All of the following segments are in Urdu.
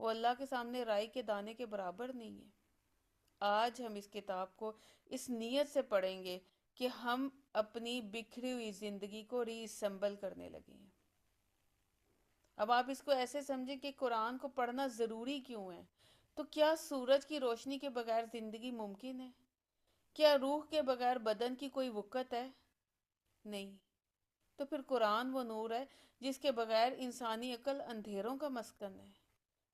وہ اللہ کے سامنے رائی کے دانے کے برابر نہیں ہے۔ آج ہم اس کتاب کو اس نیت سے پڑھیں گے کہ ہم اپنی بکھری ہوئی زندگی کو ری اسمبل کرنے لگے ہیں۔ اب آپ اس کو ایسے سمجھیں کہ قرآن کو پڑھنا ضروری کیوں ہے؟ تو کیا سورج کی روشنی کے بغیر زندگی ممکن ہے؟ کیا روح کے بغیر بدن کی کوئی وقت ہے؟ نہیں۔ تو پھر قرآن وہ نور ہے جس کے بغیر انسانی عقل اندھیروں کا مسکن ہے۔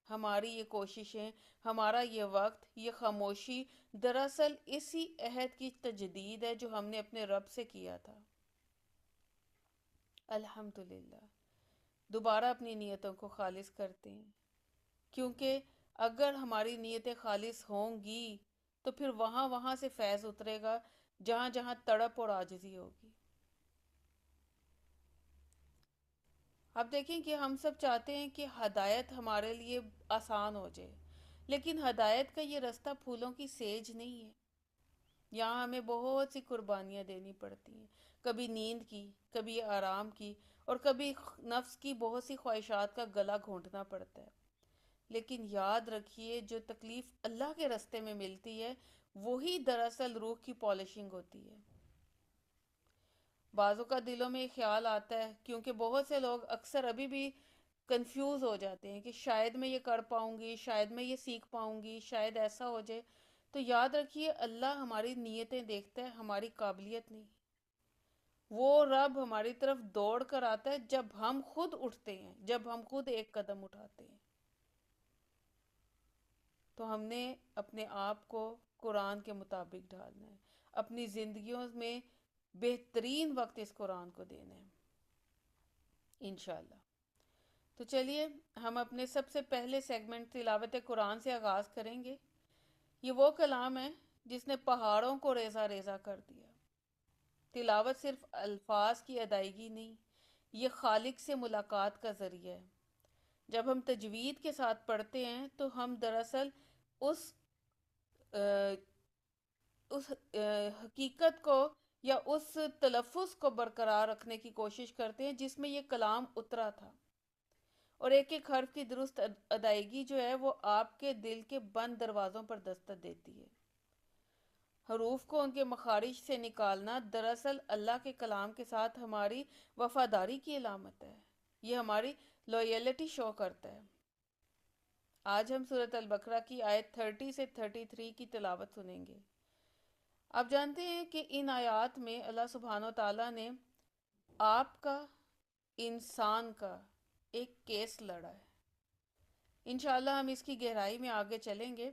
ہماری یہ کوششیں، ہمارا یہ وقت، یہ خاموشی دراصل اسی عہد کی تجدید ہے جو ہم نے اپنے رب سے کیا تھا۔ الحمدللہ دوبارہ اپنی نیتوں کو خالص کرتے ہیں، کیونکہ اگر ہماری نیتیں خالص ہوں گی تو پھر وہاں وہاں سے فیض اترے گا جہاں جہاں تڑپ اور عاجزی ہوگی۔ اب دیکھیں کہ ہم سب چاہتے ہیں کہ ہدایت ہمارے لیے آسان ہو جائے، لیکن ہدایت کا یہ رستہ پھولوں کی سیج نہیں ہے۔ یہاں ہمیں بہت سی قربانیاں دینی پڑتی ہیں، کبھی نیند کی، کبھی آرام کی، اور کبھی نفس کی بہت سی خواہشات کا گلا گھونٹنا پڑتا ہے۔ لیکن یاد رکھیے جو تکلیف اللہ کے رستے میں ملتی ہے وہی دراصل روح کی پالشنگ ہوتی ہے۔ بعضوں کا دلوں میں یہ خیال آتا ہے، کیونکہ بہت سے لوگ اکثر ابھی بھی کنفیوز ہو جاتے ہیں کہ شاید میں یہ کر پاؤں گی، شاید میں یہ سیکھ پاؤں گی، شاید ایسا ہو جائے۔ تو یاد رکھیے اللہ ہماری نیتیں دیکھتا ہے، ہماری قابلیت نہیں۔ وہ رب ہماری طرف دوڑ کر آتا ہے جب ہم خود اٹھتے ہیں، جب ہم خود ایک قدم اٹھاتے ہیں۔ تو ہم نے اپنے آپ کو قرآن کے مطابق ڈھالنا ہے، اپنی زندگیوں میں بہترین وقت اس قرآن کو دینا ہے انشاءاللہ۔ تو چلیے ہم اپنے سب سے پہلے سیگمنٹ تلاوت قرآن سے آغاز کریں گے۔ یہ وہ کلام ہے جس نے پہاڑوں کو ریزہ ریزہ کر دیا۔ تلاوت صرف الفاظ کی ادائیگی نہیں، یہ خالق سے ملاقات کا ذریعہ ہے۔ جب ہم تجوید کے ساتھ پڑھتے ہیں تو ہم دراصل اس اس حقیقت کو یا اس تلفظ کو برقرار رکھنے کی کوشش کرتے ہیں جس میں یہ کلام اترا تھا، اور ایک ایک حرف کی درست ادائیگی جو ہے وہ آپ کے دل کے بند دروازوں پر دستک دیتی ہے۔ حروف کو ان کے مخارج سے نکالنا دراصل اللہ کے کلام کے ساتھ ہماری وفاداری کی علامت ہے، یہ ہماری لویلٹی شو کرتا ہے۔ آج ہم سورۃ البقرہ کی آیت 30 سے 33 کی تلاوت سنیں گے۔ آپ جانتے ہیں کہ ان آیات میں اللہ سبحانہ و تعالیٰ نے آپ کا، انسان کا ایک کیس لڑا ہے۔ انشاءاللہ ہم اس کی گہرائی میں آگے چلیں گے۔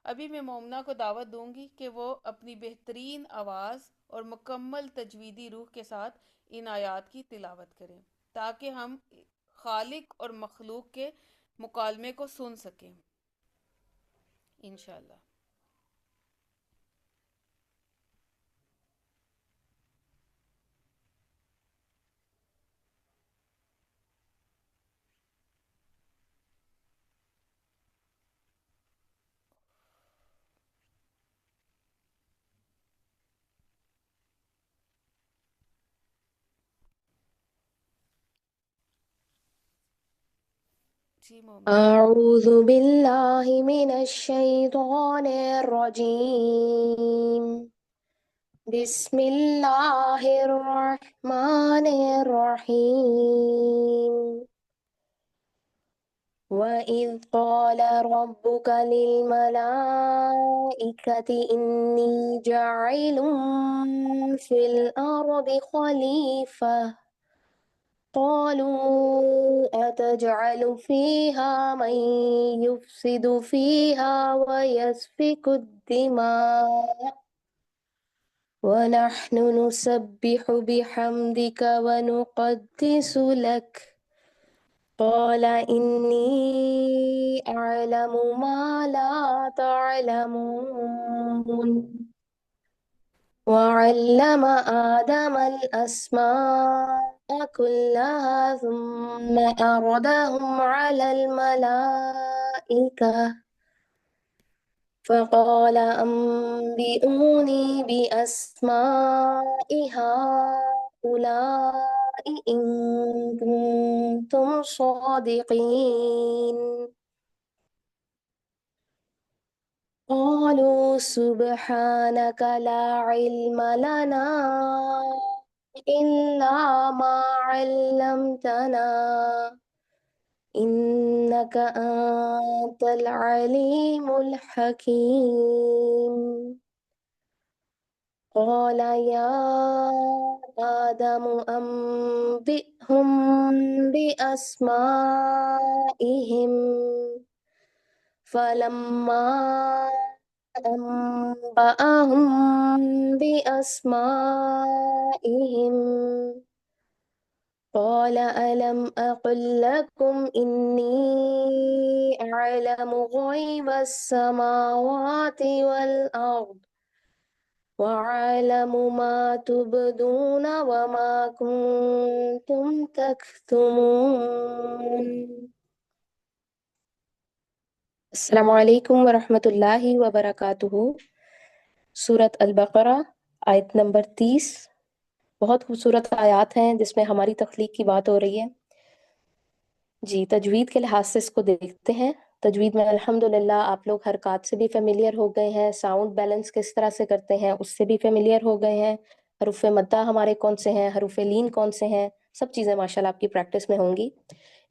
ابھی میں مومنہ کو دعوت دوں گی کہ وہ اپنی بہترین آواز اور مکمل تجویدی روح کے ساتھ ان آیات کی تلاوت کریں تاکہ ہم خالق اور مخلوق کے مکالمے کو سن سکیں انشاءاللہ۔ جی مومنہ۔ أعوذ بالله من الشيطان الرجيم بسم الله الرحمن الرحيم وإذ قال ربك للملائكة إني جاعل في الأرض خليفة قالوا أتجعل فيها من يفسد فيها ويسفك الدماء ونحن نسبح بحمدك ونقدس لك قال إني أعلم ما لا تعلمون وعلم آدم الأسماء كلها ثم أردهم على الملائكة فقال أنبئوني بأسماء هؤلاء إن كنتم صادقين قالوا سبحانك لا علم لنا إلا ما علمتنا إنك أنت العليم الحكيم. قال يا آدم أنبئهم بأسمائهم فلما أنبأهم بأسمائهم قال ألم أقل لكم إني أعلم غيب السماوات والأرض وأعلم ما تبدون وما كنتم تكتمون. السلام علیکم ورحمۃ اللہ وبرکاتہ. سورۃ البقرہ آیت نمبر 30. بہت خوبصورت آیات ہیں جس میں ہماری تخلیق کی بات ہو رہی ہے. جی تجوید کے لحاظ سے اس کو دیکھتے ہیں. تجوید میں الحمدللہ آپ لوگ حرکات سے بھی فیملیئر ہو گئے ہیں، ساؤنڈ بیلنس کس طرح سے کرتے ہیں اس سے بھی فیملیئر ہو گئے ہیں، حروف مدہ ہمارے کون سے ہیں، حروف لین کون سے ہیں، سب چیزیں ماشاءاللہ آپ کی پریکٹس میں ہوں گی.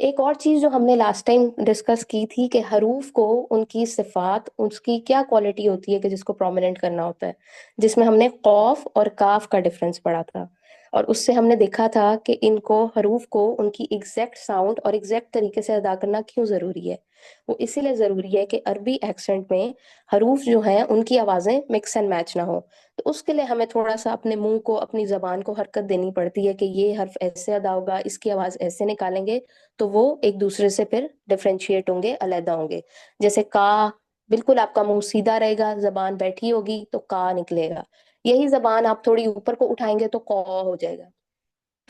ایک اور چیز جو ہم نے لاسٹ ٹائم ڈسکس کی تھی کہ حروف کو ان کی صفات، اس کی کیا کوالٹی ہوتی ہے کہ جس کو پرومیننٹ کرنا ہوتا ہے، جس میں ہم نے قوف اور کاف کا ڈفرنس پڑھا تھا. اور اس سے ہم نے دیکھا تھا کہ ان کو، حروف کو، ان کی ایگزیکٹ ساؤنڈ اور ایگزیکٹ طریقے سے ادا کرنا کیوں ضروری ہے. وہ اسی لیے ضروری ہے کہ عربی ایکسنٹ میں حروف جو ہیں ان کی آوازیں مکس اینڈ میچ نہ ہو. تو اس کے لیے ہمیں تھوڑا سا اپنے منہ کو، اپنی زبان کو حرکت دینی پڑتی ہے کہ یہ حرف ایسے ادا ہوگا، اس کی آواز ایسے نکالیں گے تو وہ ایک دوسرے سے پھر ڈفرینشیٹ ہوں گے، علیحدہ ہوں گے. جیسے کا، بالکل آپ کا منہ سیدھا رہے گا، زبان بیٹھی ہوگی تو کا نکلے گا. یہی زبان آپ تھوڑی اوپر کو اٹھائیں گے تو قو ہو جائے گا.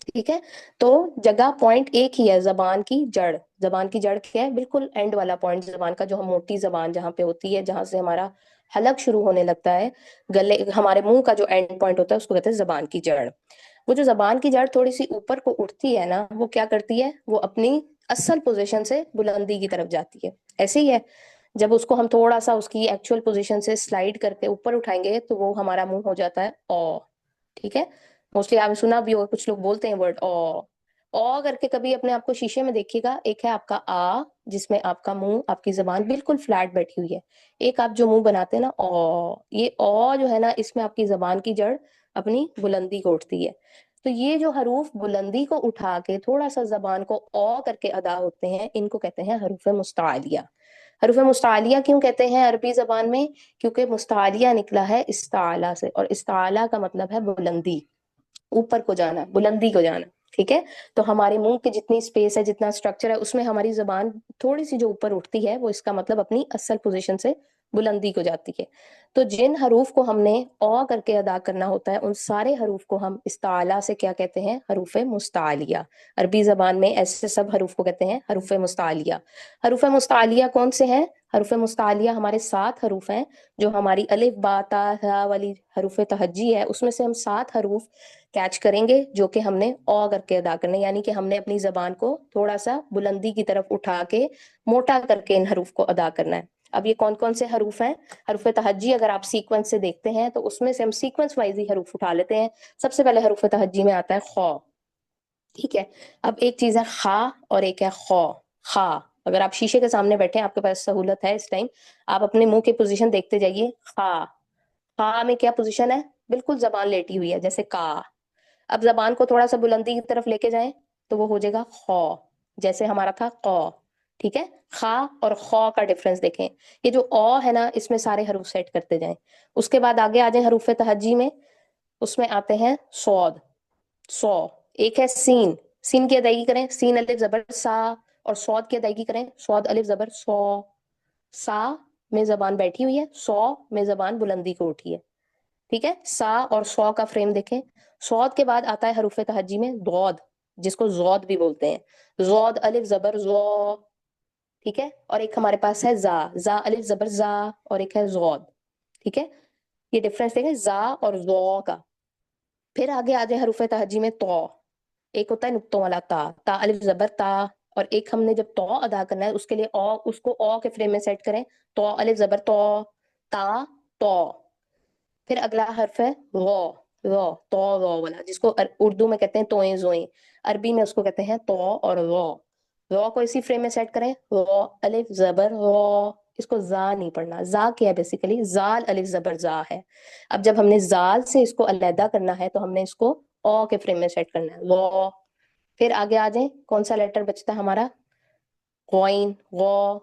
ٹھیک ہے. تو جگہ پوائنٹ ایک ہی ہے، زبان کی جڑ. زبان کی جڑ کیا ہے؟ بالکل اینڈ والا پوائنٹ زبان کا، جو ہم موٹی زبان جہاں پہ ہوتی ہے، جہاں سے ہمارا حلق شروع ہونے لگتا ہے، گلے، ہمارے منہ کا جو اینڈ پوائنٹ ہوتا ہے اس کو کہتے ہیں زبان کی جڑ. وہ جو زبان کی جڑ تھوڑی سی اوپر کو اٹھتی ہے نا، وہ کیا کرتی ہے؟ وہ اپنی اصل پوزیشن سے بلندی کی طرف جاتی ہے. ایسے ہی ہے، جب اس کو ہم تھوڑا سا اس کی ایکچوئل پوزیشن سے سلائڈ کر کے اوپر اٹھائیں گے تو وہ ہمارا منہ ہو جاتا ہے او. ٹھیک ہے. موسٹلی آپ نے سنا بھی ہو، کچھ لوگ بولتے ہیں ورڈ او کر کے. کبھی اپنے آپ کو شیشے میں دیکھیے گا. ایک ہے آپ کا آ، جس میں آپ کا منہ، آپ کی زبان بالکل فلیٹ بیٹھی ہوئی ہے. ایک آپ جو منہ بناتے ہیں نا او، یہ او جو ہے نا، اس میں آپ کی زبان کی جڑ اپنی بلندی کو اٹھتی ہے. تو یہ جو حروف بلندی کو اٹھا کے تھوڑا سا زبان کو او کر کے ادا ہوتے ہیں، ان کو کہتے ہیں حروف مستعلیہ. حروف مستعلیہ کیوں کہتے ہیں عربی زبان میں؟ کیونکہ مستعلیہ نکلا ہے استعلا سے، اور استعلا کا مطلب ہے بلندی، اوپر کو جانا، بلندی کو جانا. ٹھیک ہے. تو ہمارے منہ کی جتنی اسپیس ہے، جتنا اسٹرکچر ہے، اس میں ہماری زبان تھوڑی سی جو اوپر اٹھتی ہے وہ اس کا مطلب اپنی اصل پوزیشن سے بلندی کو جاتی ہے. تو جن حروف کو ہم نے او کر کے ادا کرنا ہوتا ہے، ان سارے حروف کو ہم استعلا سے کیا کہتے ہیں؟ حروف مستعلیہ. عربی زبان میں ایسے سب حروف کو کہتے ہیں حروف مستعلیہ. حروف مستعلیہ کون سے ہیں؟ حروف مستعلیہ ہمارے 7 حروف ہیں، جو ہماری الف با تا ثا والی حروف تہجی ہے، اس میں سے ہم 7 حروف کیچ کریں گے جو کہ ہم نے او کر کے ادا کرنے، یعنی کہ ہم نے اپنی زبان کو تھوڑا سا بلندی کی طرف اٹھا کے موٹا کر کے ان حروف کو ادا کرنا ہے. اب یہ کون کون سے حروف ہیں؟ حروف تہجی اگر آپ سیکوینس سے دیکھتے ہیں تو اس میں سے ہم سیکوینس وائز ہی حروف اٹھا لیتے ہیں. سب سے پہلے حروف تہجی میں آتا ہے خو. ٹھیک ہے. اب ایک چیز ہے خا اور ایک ہے خو. خا، اگر آپ شیشے کے سامنے بیٹھے ہیں، آپ کے پاس سہولت ہے اس ٹائم، آپ اپنے منہ کی پوزیشن دیکھتے جائیے. خا، خا میں کیا پوزیشن ہے؟ بالکل زبان لیٹی ہوئی ہے جیسے کا. اب زبان کو تھوڑا سا بلندی کی طرف لے کے جائیں تو وہ ہو جائے گا خو، جیسے ہمارا تھا قو. ٹھیک ہے. خا اور خو کا ڈفرنس دیکھیں. یہ جو او ہے نا، اس میں سارے حروف سیٹ کرتے جائیں. اس کے بعد آگے آ جائیں حروف تہجی میں، اس میں آتے ہیں صاد. سو. ایک ہے سین. سین کی ادائیگی کریں، سین الف زبر سا. اور صاد کی ادائیگی کریں، صاد الف زبر سو. سا میں زبان بیٹھی ہوئی ہے، سو میں زبان بلندی کو اٹھی ہے. ٹھیک ہے. سا اور سو کا فریم دیکھیں. صاد کے بعد آتا ہے حروف تہجی میں ضاد، جس کو زود بھی بولتے ہیں. زود الف زبر زو. ٹھیک ہے. اور ایک ہمارے پاس ہے زا. زا الف زبر زا، اور ایک ہے زود. ٹھیک ہے. یہ ڈفرنس دیکھیں زا اور زو کا. پھر آگے آ جائے حروف تہجی میں تو. ایک ہوتا ہے نقطوں والا تا، تا الف زبر تا. اور ایک ہم نے جب تو ادا کرنا ہے اس کے لیے او، اس کو او کے فریم میں سیٹ کریں. تو الف زبر تو. تا تو. پھر اگلا حرف ہے رو. رو تو رو والا، جس کو اردو میں کہتے ہیں توئیں زوئیں، عربی میں اس کو کہتے ہیں تو اور رو. رو کو اسی فریم میں سیٹ کریں. رو الف زبر رو. اس کو زا نہیں پڑھنا. زا کیا ہے بیسیکلی؟ زال الف زبر زا ہے. اب جب ہم نے زال سے اس کو علیحدہ کرنا ہے تو ہم نے اس کو او کے فریم میں سیٹ کرنا ہے. رو. پھر آگے آ جائیں، کون سا لیٹر بچتا ہے ہمارا؟ غوین غو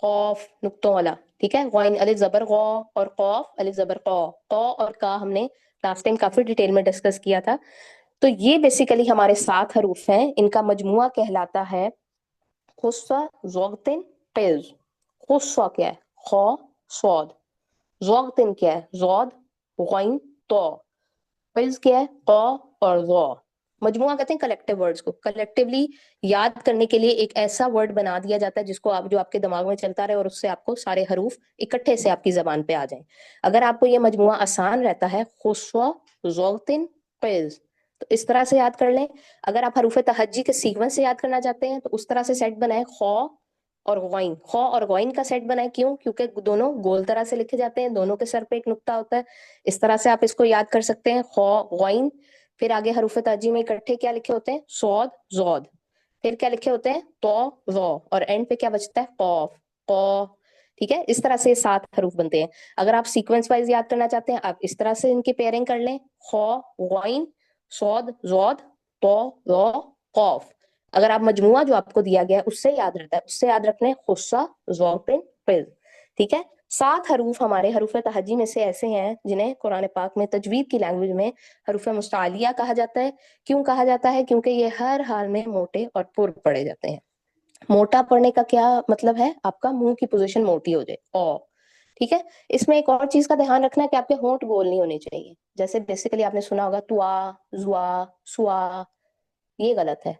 قوف نقطوں والا. ٹھیک ہے، غوین الف زبر غو اور قوف الف زبر قو. قو اور کا ہم نے لاسٹ ٹائم کافی ڈیٹیل میں ڈسکس کیا تھا. تو یہ بیسیکلی ہمارے 7 حروف ہیں. ان کا مجموعہ کہلاتا ہے خصہ زوغتن قز. خصہ کیا ہے؟ خو صاد. زوغتن کیا ہے؟ زود غین تو. قز کیا ہے؟ قو اور ذو. مجموعہ کہتے ہیں کلیکٹیو ورڈز کو. کلیکٹیولی یاد کرنے کے لیے ایک ایسا ورڈ بنا دیا جاتا ہے جس کو جو آپ کے دماغ میں چلتا رہے اور اس سے آپ کو سارے حروف اکٹھے سے آپ کی زبان پہ آ جائیں. اگر آپ کو یہ مجموعہ آسان رہتا ہے خصوہ ذوقتن قز، تو اس طرح سے یاد کر لیں. اگر آپ حروف تہجی کے سیکوینس سے یاد کرنا چاہتے ہیں تو اس طرح سے سیٹ بنائیں. خو اور غوین. خو اور غوین کا سیٹ بنائیں. کیوں؟ کیونکہ دونوں گول طرح سے لکھے جاتے ہیں، دونوں کے سر پہ ایک نقطہ ہوتا ہے. اس طرح سے آپ اس کو یاد کر سکتے ہیں. خو غوین. پھر آگے حروف تہجی میں اکٹھے کیا لکھے ہوتے ہیں؟ صاد زود. پھر کیا لکھے ہوتے ہیں؟ تو رو. اور اینڈ پہ کیا بچتا ہے؟ قوف قو. ٹھیک ہے، اس طرح سے 7 حروف بنتے ہیں. اگر آپ سیکوینس وائز یاد کرنا چاہتے ہیں آپ اس طرح سے ان کی پیئرنگ کر لیں. خو غوین صاد زود تو رو قوف. اگر آپ مجموعہ جو آپ کو دیا گیا ہے اس سے یاد رہتا ہے، اس سے یاد رکھنے خصہ ذوقن قز. ٹھیک ہے. 7 حروف ہمارے حروف تہجی میں سے ایسے ہیں جنہیں قرآن پاک میں تجوید کی لینگویج میں حروف مستعلیہ کہا جاتا ہے. کیوں کہا جاتا ہے؟ کیونکہ یہ ہر حال میں موٹے اور پر پڑے جاتے ہیں. موٹا پڑھنے کا کیا مطلب ہے؟ آپ کا منہ کی پوزیشن موٹی ہو جائے. او. ٹھیک ہے. اس میں ایک اور چیز کا دھیان رکھنا ہے کہ آپ کے ہونٹ گول نہیں ہونے چاہیے. جیسے بیسیکلی آپ نے سنا ہوگا توا زوا سوا. یہ غلط ہے.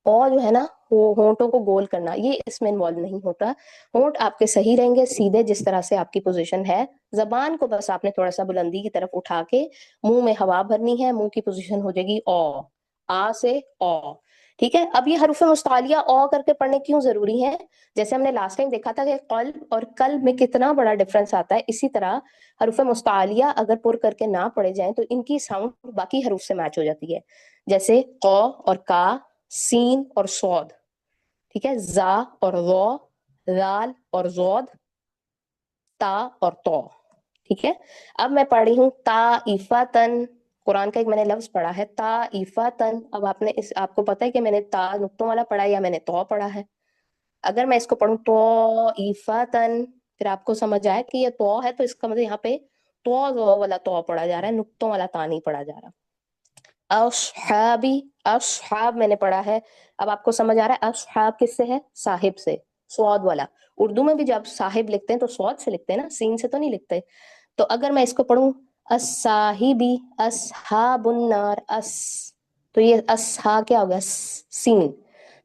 او جو ہے نا وہ ہونٹوں کو گول کرنا، یہ اس میں انوالو نہیں ہوتا. ہونٹ آپ کے صحیح رہیں گے سیدھے جس طرح سے آپ کی پوزیشن ہے. زبان کو بس آپ نے تھوڑا سا بلندی کی طرف اٹھا کے منہ میں ہوا بھرنی ہے. منہ کی پوزیشن ہو جائے گی او. آ سے او. ٹھیک ہے. اب یہ حروف مستعلیہ او کر کے پڑھنے کیوں ضروری ہے؟ جیسے ہم نے لاسٹ ٹائم دیکھا تھا کہ قلب اور قلب میں کتنا بڑا ڈفرنس آتا ہے، اسی طرح حروف مستعلیہ اگر پر کر کے نہ پڑھے جائیں تو ان کی ساؤنڈ باقی حروف سے میچ ہو جاتی ہے. جیسے قو اور کا، سین اور صاد. ٹھیک ہے. زا اور رو، رال اور زود، تا اور تو. ٹھیک ہے. اب میں پڑھ رہی ہوں تا ایفتن. قرآن کا ایک میں نے لفظ پڑھا ہے تا ایفتن. اب آپ کو پتا ہے کہ میں نے تا نقطوں والا پڑھا ہے یا میں نے تو پڑھا ہے. اگر میں اس کو پڑھوں تو ایفتن، پھر آپ کو سمجھ آئے کہ یہ تو ہے تو اس کا مطلب یہاں پہ تو والا تو پڑھا جا رہا ہے، نقطوں والا تا نہیں پڑھا جا رہا. اصحابی. اصحاب میں نے پڑھا ہے. اب آپ کو سمجھ آ رہا ہے اصحاب کس سے ہے؟ صاحب سے، سواد والا. اردو میں بھی جب صاحب لکھتے ہیں تو سواد سے لکھتے ہیں نا، سین سے تو نہیں لکھتے. تو اگر میں اس کو پڑھوں الصاحبی اصحاب النار تو یہ اصحا کیا ہوگا؟ سین.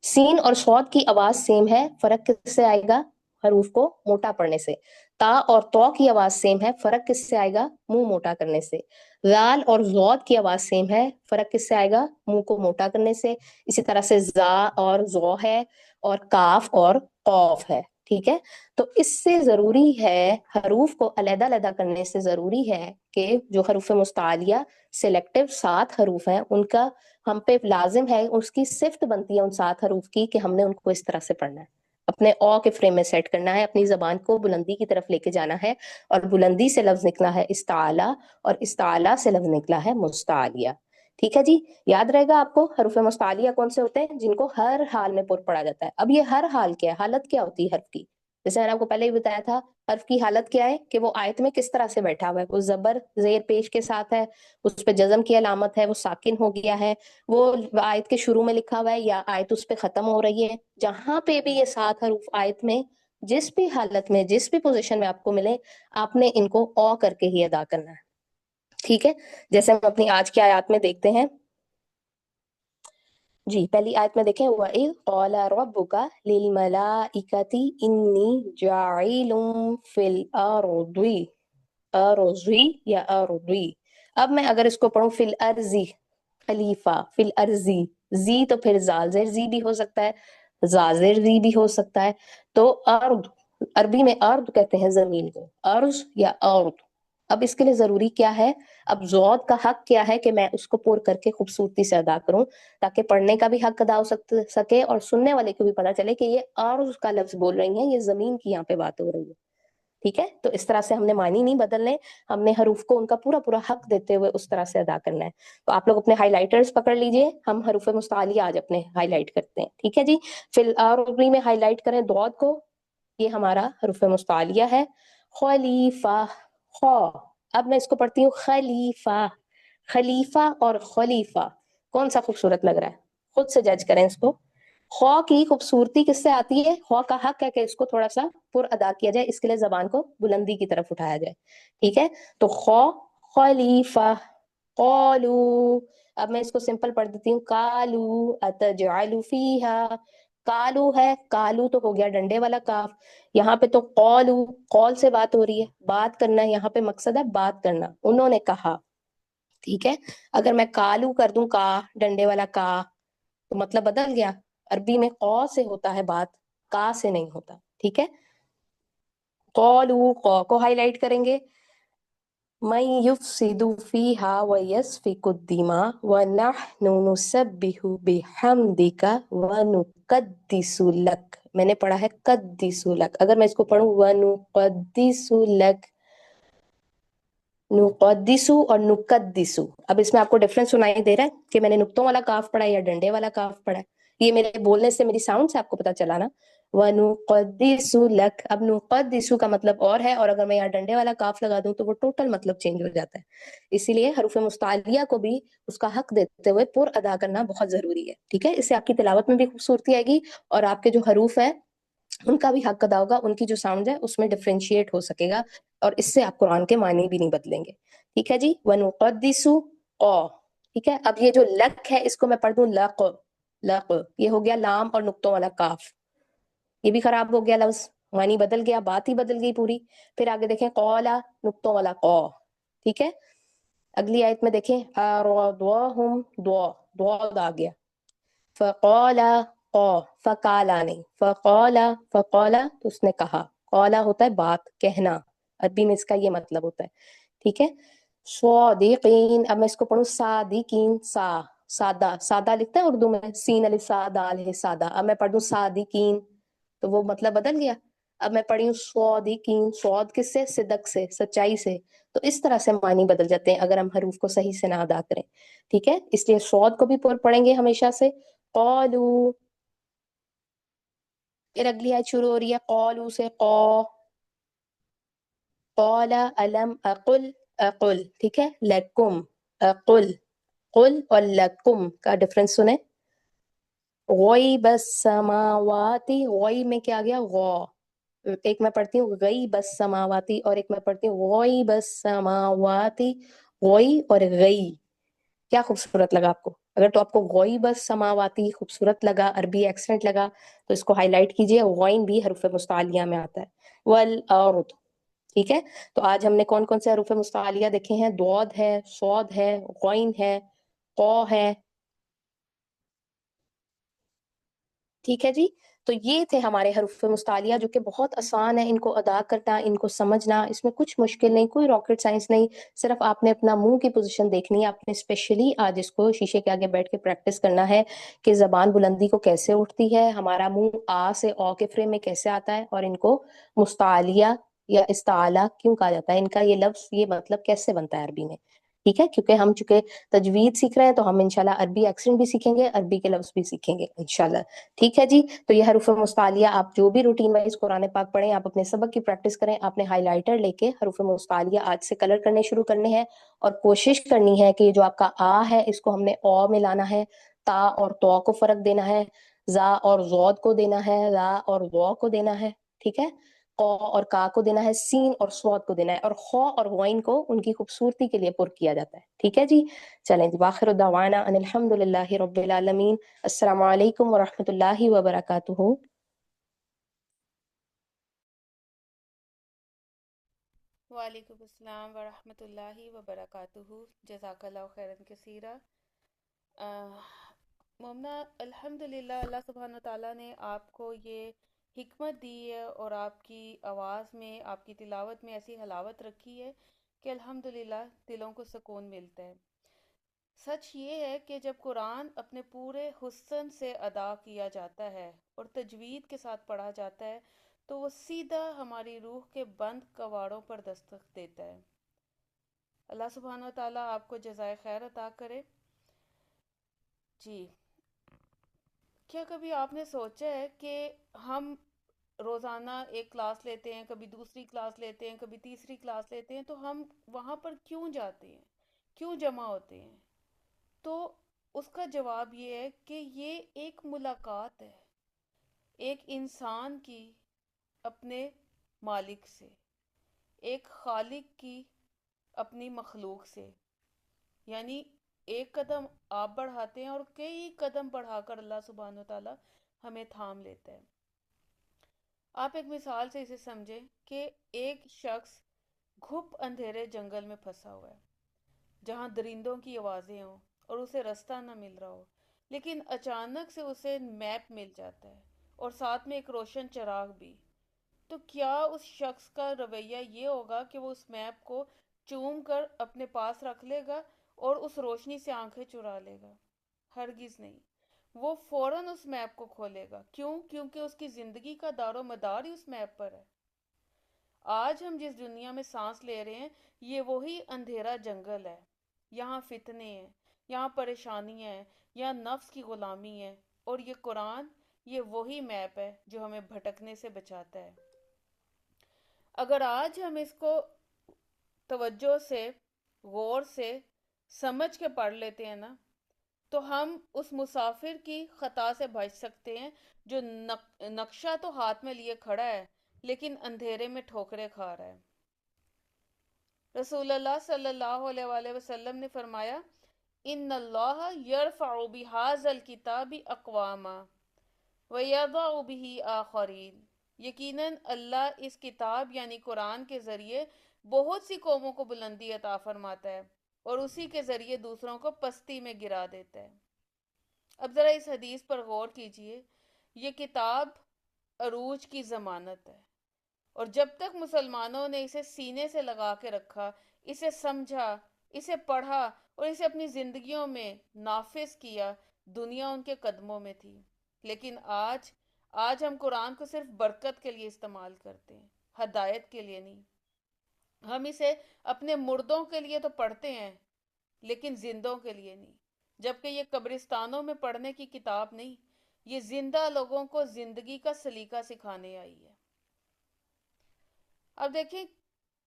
سین اور سواد کی آواز سیم ہے، فرق کس سے آئے گا؟ حروف کو موٹا پڑھنے سے. تا اور تو کی آواز سیم ہے، فرق کس سے آئے گا؟ منہ موٹا کرنے سے. رال اور زود کی آواز سیم ہے، فرق کس سے آئے گا؟ منہ کو موٹا کرنے سے. اسی طرح سے زا اور زو ہے اور کاف اور قوف ہے. ٹھیک ہے. تو اس سے ضروری ہے، حروف کو علیحدہ علیحدہ کرنے سے ضروری ہے کہ جو حروف مستعلیہ سلیکٹیو 7 حروف ہیں ان کا ہم پہ لازم ہے، اس کی صفت بنتی ہے ان 7 حروف کی کہ ہم نے ان کو اس طرح سے پڑھنا ہے، اپنے او کے فریم میں سیٹ کرنا ہے، اپنی زبان کو بلندی کی طرف لے کے جانا ہے. اور بلندی سے لفظ نکلا ہے استعلا، اور استعلا سے لفظ نکلا ہے مستعلیہ. ٹھیک ہے جی. یاد رہے گا آپ کو حروف مستعلیہ کون سے ہوتے ہیں؟ جن کو ہر حال میں پر پڑا جاتا ہے. اب یہ ہر حال کیا ہے؟ حالت کیا ہوتی ہے حرف کی؟ جیسے میں نے آپ کو پہلے ہی بتایا تھا حرف کی حالت کیا ہے کہ وہ آیت میں کس طرح سے بیٹھا ہوا ہے. وہ زبر زیر پیش کے ساتھ ہے، اس پہ جزم کی علامت ہے، وہ ساکن ہو گیا ہے، وہ آیت کے شروع میں لکھا ہوا ہے یا آیت اس پہ ختم ہو رہی ہے. جہاں پہ بھی یہ 7 حروف آیت میں جس بھی حالت میں جس بھی پوزیشن میں آپ کو ملے آپ نے ان کو او کر کے ہی ادا کرنا ہے. ٹھیک ہے. جیسے ہم اپنی آج کی آیات میں دیکھتے ہیں جی. پہلی آیت میں دیکھیں وَإِذْ قَالَ رَبُّكَ لِلْمَلَائِكَةِ إِنِّي جَاعِلٌ فِي الْأَرْضِ. أَرْضِ یا أَرْضِ. اب میں اگر اس کو پڑھوں فی الارضی، خلیفہ فی الارضی، زی تو پھر زازر زی بھی ہو سکتا ہے، زازر زی بھی ہو سکتا ہے. تو ارض عربی میں ارض کہتے ہیں زمین کو، ارض یا ارض. اب اس کے لیے ضروری کیا ہے، اب ضاد کا حق کیا ہے کہ میں اس کو پور کر کے خوبصورتی سے ادا کروں، تاکہ پڑھنے کا بھی حق ادا ہو سکے اور سننے والے کو بھی پتا چلے کہ یہ ارض کا لفظ بول رہی ہیں، یہ زمین کی یہاں پہ بات ہو رہی ہے. ٹھیک ہے، تو اس طرح سے ہم نے معنی نہیں بدلنے، ہم نے حروف کو ان کا پورا پورا حق دیتے ہوئے اس طرح سے ادا کرنا ہے. تو آپ لوگ اپنے ہائی لائٹرز پکڑ لیجئے، ہم حروف مستعلیہ آج اپنے ہائی لائٹ کرتے ہیں. ٹھیک ہے جی، فی العربی میں ہائی لائٹ کریں ضاد کو، یہ ہمارا حروف مستعلیہ ہے. خلیفہ، خو. اب میں اس کو پڑھتی ہوں خلیفہ. خلیفہ اور خلیفہ کون سا خوبصورت لگ رہا ہے، خود سے جج کریں اس کو. خو کی خوبصورتی کس سے آتی ہے، خو کا حق ہے کہ اس کو تھوڑا سا پر ادا کیا جائے، اس کے لیے زبان کو بلندی کی طرف اٹھایا جائے. ٹھیک ہے، تو خو، خلیفہ. قالو، اب میں اس کو سمپل پڑھ دیتی ہوں، کالو اتجعل فیہا. کالو ہے، کالو تو ہو گیا ڈنڈے والا کاف، یہاں پہ تو قولو، قول سے بات ہو رہی ہے، بات کرنا ہے، یہاں پہ مقصد ہے بات کرنا، انہوں نے کہا. ٹھیک ہے، اگر میں کالو کر دوں کا، ڈنڈے والا کا، تو مطلب بدل گیا. عربی میں قو سے ہوتا ہے بات، کا سے نہیں ہوتا. ٹھیک ہے، قولو، قو کو ہائی لائٹ کریں گے. من یفسد فیہا ویسفک الدماء ونحن نسبح بحمدک ونقدس لک. میں نے پڑھا ہے قدس لک، اگر میں اس کو پڑھوں ونقدس لک، نقدسو اور نقدسو، اب اس میں آپ کو ڈفرنس سنائی دے رہا ہے کہ میں نے نقطوں والا کاف پڑھا ہے یا ڈنڈے والا کاف پڑھا ہے. یہ میرے بولنے سے، میری ساؤنڈ سے آپ کو پتا چلا نا. وَنُقَدِّسُ لَكَ، اب نقدسو کا مطلب اور ہے، اور اگر میں یہاں ڈنڈے والا کاف لگا دوں تو وہ ٹوٹل مطلب چینج ہو جاتا ہے. اسی لیے حروف مستعلیہ کو بھی اس کا حق دیتے ہوئے پر ادا کرنا بہت ضروری ہے. ٹھیک ہے، اس سے آپ کی تلاوت میں بھی خوبصورتی آئے گی، اور آپ کے جو حروف ہیں ان کا بھی حق ادا ہوگا، ان کی جو ساؤنڈ ہے اس میں ڈفرینشیٹ ہو سکے گا، اور اس سے آپ قرآن کے معنی بھی نہیں بدلیں گے. ٹھیک ہے جی، وَنُقَدِّسُ قَ. ٹھیک ہے، اب یہ جو لک ہے اس کو میں پڑھ دوں لق. لق، یہ ہو گیا لام اور نقطوں والا کاف، یہ بھی خراب ہو گیا لفظ، معنی بدل گیا، بات ہی بدل گئی پوری. پھر آگے دیکھیں قولا، نقطوں والا قو. ٹھیک ہے، اگلی آیت میں دیکھیں أَرَضَاهُمْ دعا، دعا آ گیا. فقالا، قو، فقالا نہیں، فقالا، فقالا تو اس نے کہا، قولا ہوتا ہے بات کہنا، عربی میں اس کا یہ مطلب ہوتا ہے. ٹھیک ہے، صادقین، اب میں اس کو پڑھوں صادقین، سادہ، سادہ لکھتا ہے اردو میں، سین الف سا دال ہے سادہ، اب میں پڑھ دوں صادقین تو وہ مطلب بدل گیا. اب میں پڑھی ہوں صادقین، صاد کس سے، صدق سے، سچائی سے. تو اس طرح سے معنی بدل جاتے ہیں اگر ہم حروف کو صحیح سے نہ ادا کریں. ٹھیک ہے، اس لیے صاد کو بھی پڑھیں گے ہمیشہ سے. قالو، پھر اگلی آیت شروع ہو رہی ہے قالو سے، قو. قال الم اقل، اقل. ٹھیک ہے، لکم، اقل، قل اور لکم کا ڈفرنس سنیں. غیب السماواتی، غی میں کیا گیا، غو. ایک میں پڑھتی ہوں غیب السماواتی، اور ایک میں پڑھتی ہوں غیب السماواتی. غی اور غی، کیا خوبصورت لگا آپ کو؟ اگر تو آپ کو غیب السماواتی خوبصورت لگا، عربی ایکسنٹ لگا، تو اس کو ہائی لائٹ کیجئے. غین بھی حروف مستعلیہ میں آتا ہے. والارض. ٹھیک ہے، تو آج ہم نے کون کون سے حروف مستعلیہ دیکھے ہیں؟ ضاد ہے، صاد ہے، غین ہے، قو ہے. ٹھیک ہے جی، تو یہ تھے ہمارے حروف مستعلیہ جو کہ بہت آسان ہے ان کو ادا کرنا، ان کو سمجھنا، اس میں کچھ مشکل نہیں، کوئی راکٹ سائنس نہیں. صرف آپ نے اپنا منہ کی پوزیشن دیکھنی ہے، آپ نے اسپیشلی آج اس کو شیشے کے آگے بیٹھ کے پریکٹس کرنا ہے کہ زبان بلندی کو کیسے اٹھتی ہے، ہمارا منہ آ سے او کے فریم میں کیسے آتا ہے، اور ان کو مستعلیہ یا استعلا کیوں کہا جاتا ہے، ان کا یہ لفظ، یہ مطلب کیسے بنتا ہے عربی میں. ٹھیک ہے، کیونکہ ہم چونکہ تجوید سیکھ رہے ہیں تو ہم انشاءاللہ عربی ایکسنٹ بھی سیکھیں گے، عربی کے لفظ بھی سیکھیں گے انشاءاللہ. ٹھیک ہے جی، تو یہ حروف مستعلیہ آپ جو بھی روٹین وائز قرآن پاک پڑھیں، آپ اپنے سبق کی پریکٹس کریں. آپ نے ہائی لائٹر لے کے حروف مستعلیہ آج سے کلر کرنے شروع کرنے ہیں، اور کوشش کرنی ہے کہ یہ جو آپ کا آ ہے اس کو ہم نے او میں لانا ہے، تا اور تو کو فرق دینا ہے، زا اور ضاد کو دینا ہے، را اور ضو کو دینا ہے. ٹھیک ہے، قو اور کا کو دینا ہے، سین اور صاد کو دینا ہے، اور خو اور غین کو ان کی خوبصورتی کے لیے پر کیا جاتا ہے. ٹھیک ہے جی، چلیں جی، واخر دعوانا ان الحمد للہ رب العالمین. السلام علیکم ورحمۃ اللہ وبرکاتہ. وعلیکم السلام ورحمۃ اللہ وبرکاتہ. جزاک اللہ خیرن کثیرہ. مومنہ، الحمدللہ اللہ سبحانہ تعالیٰ نے آپ کو یہ حکمت دی ہے اور آپ کی آواز میں، آپ کی تلاوت میں ایسی حلاوت رکھی ہے کہ الحمدللہ دلوں کو سکون ملتا ہے۔ سچ یہ ہے کہ جب قرآن اپنے پورے حسن سے ادا کیا جاتا ہے اور تجوید کے ساتھ پڑھا جاتا ہے تو وہ سیدھا ہماری روح کے بند کواڑوں پر دستک دیتا ہے۔ اللہ سبحانہ و تعالیٰ آپ کو جزائے خیر عطا کرے۔ جی، کیا کبھی آپ نے سوچا ہے کہ ہم روزانہ ایک کلاس لیتے ہیں، کبھی دوسری کلاس لیتے ہیں، کبھی تیسری کلاس لیتے ہیں، تو ہم وہاں پر کیوں جاتے ہیں، کیوں جمع ہوتے ہیں؟ تو اس کا جواب یہ ہے کہ یہ ایک ملاقات ہے، ایک انسان کی اپنے مالک سے، ایک خالق کی اپنی مخلوق سے۔ یعنی ایک قدم آپ بڑھاتے ہیں اور کئی قدم بڑھا کر اللہ سبحانہ وتعالی ہمیں تھام لیتا ہے۔ آپ ایک مثال سے اسے سمجھیں کہ ایک شخص گھپ اندھیرے جنگل میں پھنسا ہوا ہے، جہاں درندوں کی آوازیں ہوں اور اسے رستہ نہ مل رہا ہو، لیکن اچانک سے اسے میپ مل جاتا ہے اور ساتھ میں ایک روشن چراغ بھی۔ تو کیا اس شخص کا رویہ یہ ہوگا کہ وہ اس میپ کو چوم کر اپنے پاس رکھ لے گا اور اس روشنی سے آنکھیں چرا لے گا؟ ہرگز نہیں۔ وہ فوراً اس میپ کو کھولے گا۔ کیوں؟ کیونکہ اس کی زندگی کا دار و مدار ہی اس میپ پر ہے۔ آج ہم جس دنیا میں سانس لے رہے ہیں یہ وہی اندھیرا جنگل ہے۔ یہاں فتنے ہیں، یہاں پریشانیاں ہیں، یہاں نفس کی غلامی ہے، اور یہ قرآن، یہ وہی میپ ہے جو ہمیں بھٹکنے سے بچاتا ہے۔ اگر آج ہم اس کو توجہ سے، غور سے سمجھ کے پڑھ لیتے ہیں نا، تو ہم اس مسافر کی خطا سے بچ سکتے ہیں جو نقشہ تو ہاتھ میں لیے کھڑا ہے لیکن اندھیرے میں ٹھوکریں کھا رہا ہے۔ رسول اللہ صلی اللہ علیہ وآلہ وسلم نے فرمایا، ان اللہ یرفع بہذا الکتاب اقواما وَيَضَعُ بِهِ آخَرِينَ۔ یقیناً اللہ اس کتاب یعنی قرآن کے ذریعے بہت سی قوموں کو بلندی عطا فرماتا ہے اور اسی کے ذریعے دوسروں کو پستی میں گرا دیتا ہے۔ اب ذرا اس حدیث پر غور کیجئے۔ یہ کتاب عروج کی ضمانت ہے، اور جب تک مسلمانوں نے اسے سینے سے لگا کے رکھا، اسے سمجھا، اسے پڑھا اور اسے اپنی زندگیوں میں نافذ کیا، دنیا ان کے قدموں میں تھی۔ لیکن آج ہم قرآن کو صرف برکت کے لیے استعمال کرتے ہیں، ہدایت کے لیے نہیں۔ ہم اسے اپنے مردوں کے لیے تو پڑھتے ہیں لیکن زندوں کے لیے نہیں، جبکہ یہ قبرستانوں میں پڑھنے کی کتاب نہیں، یہ زندہ لوگوں کو زندگی کا سلیقہ سکھانے آئی ہے۔ اب دیکھیں،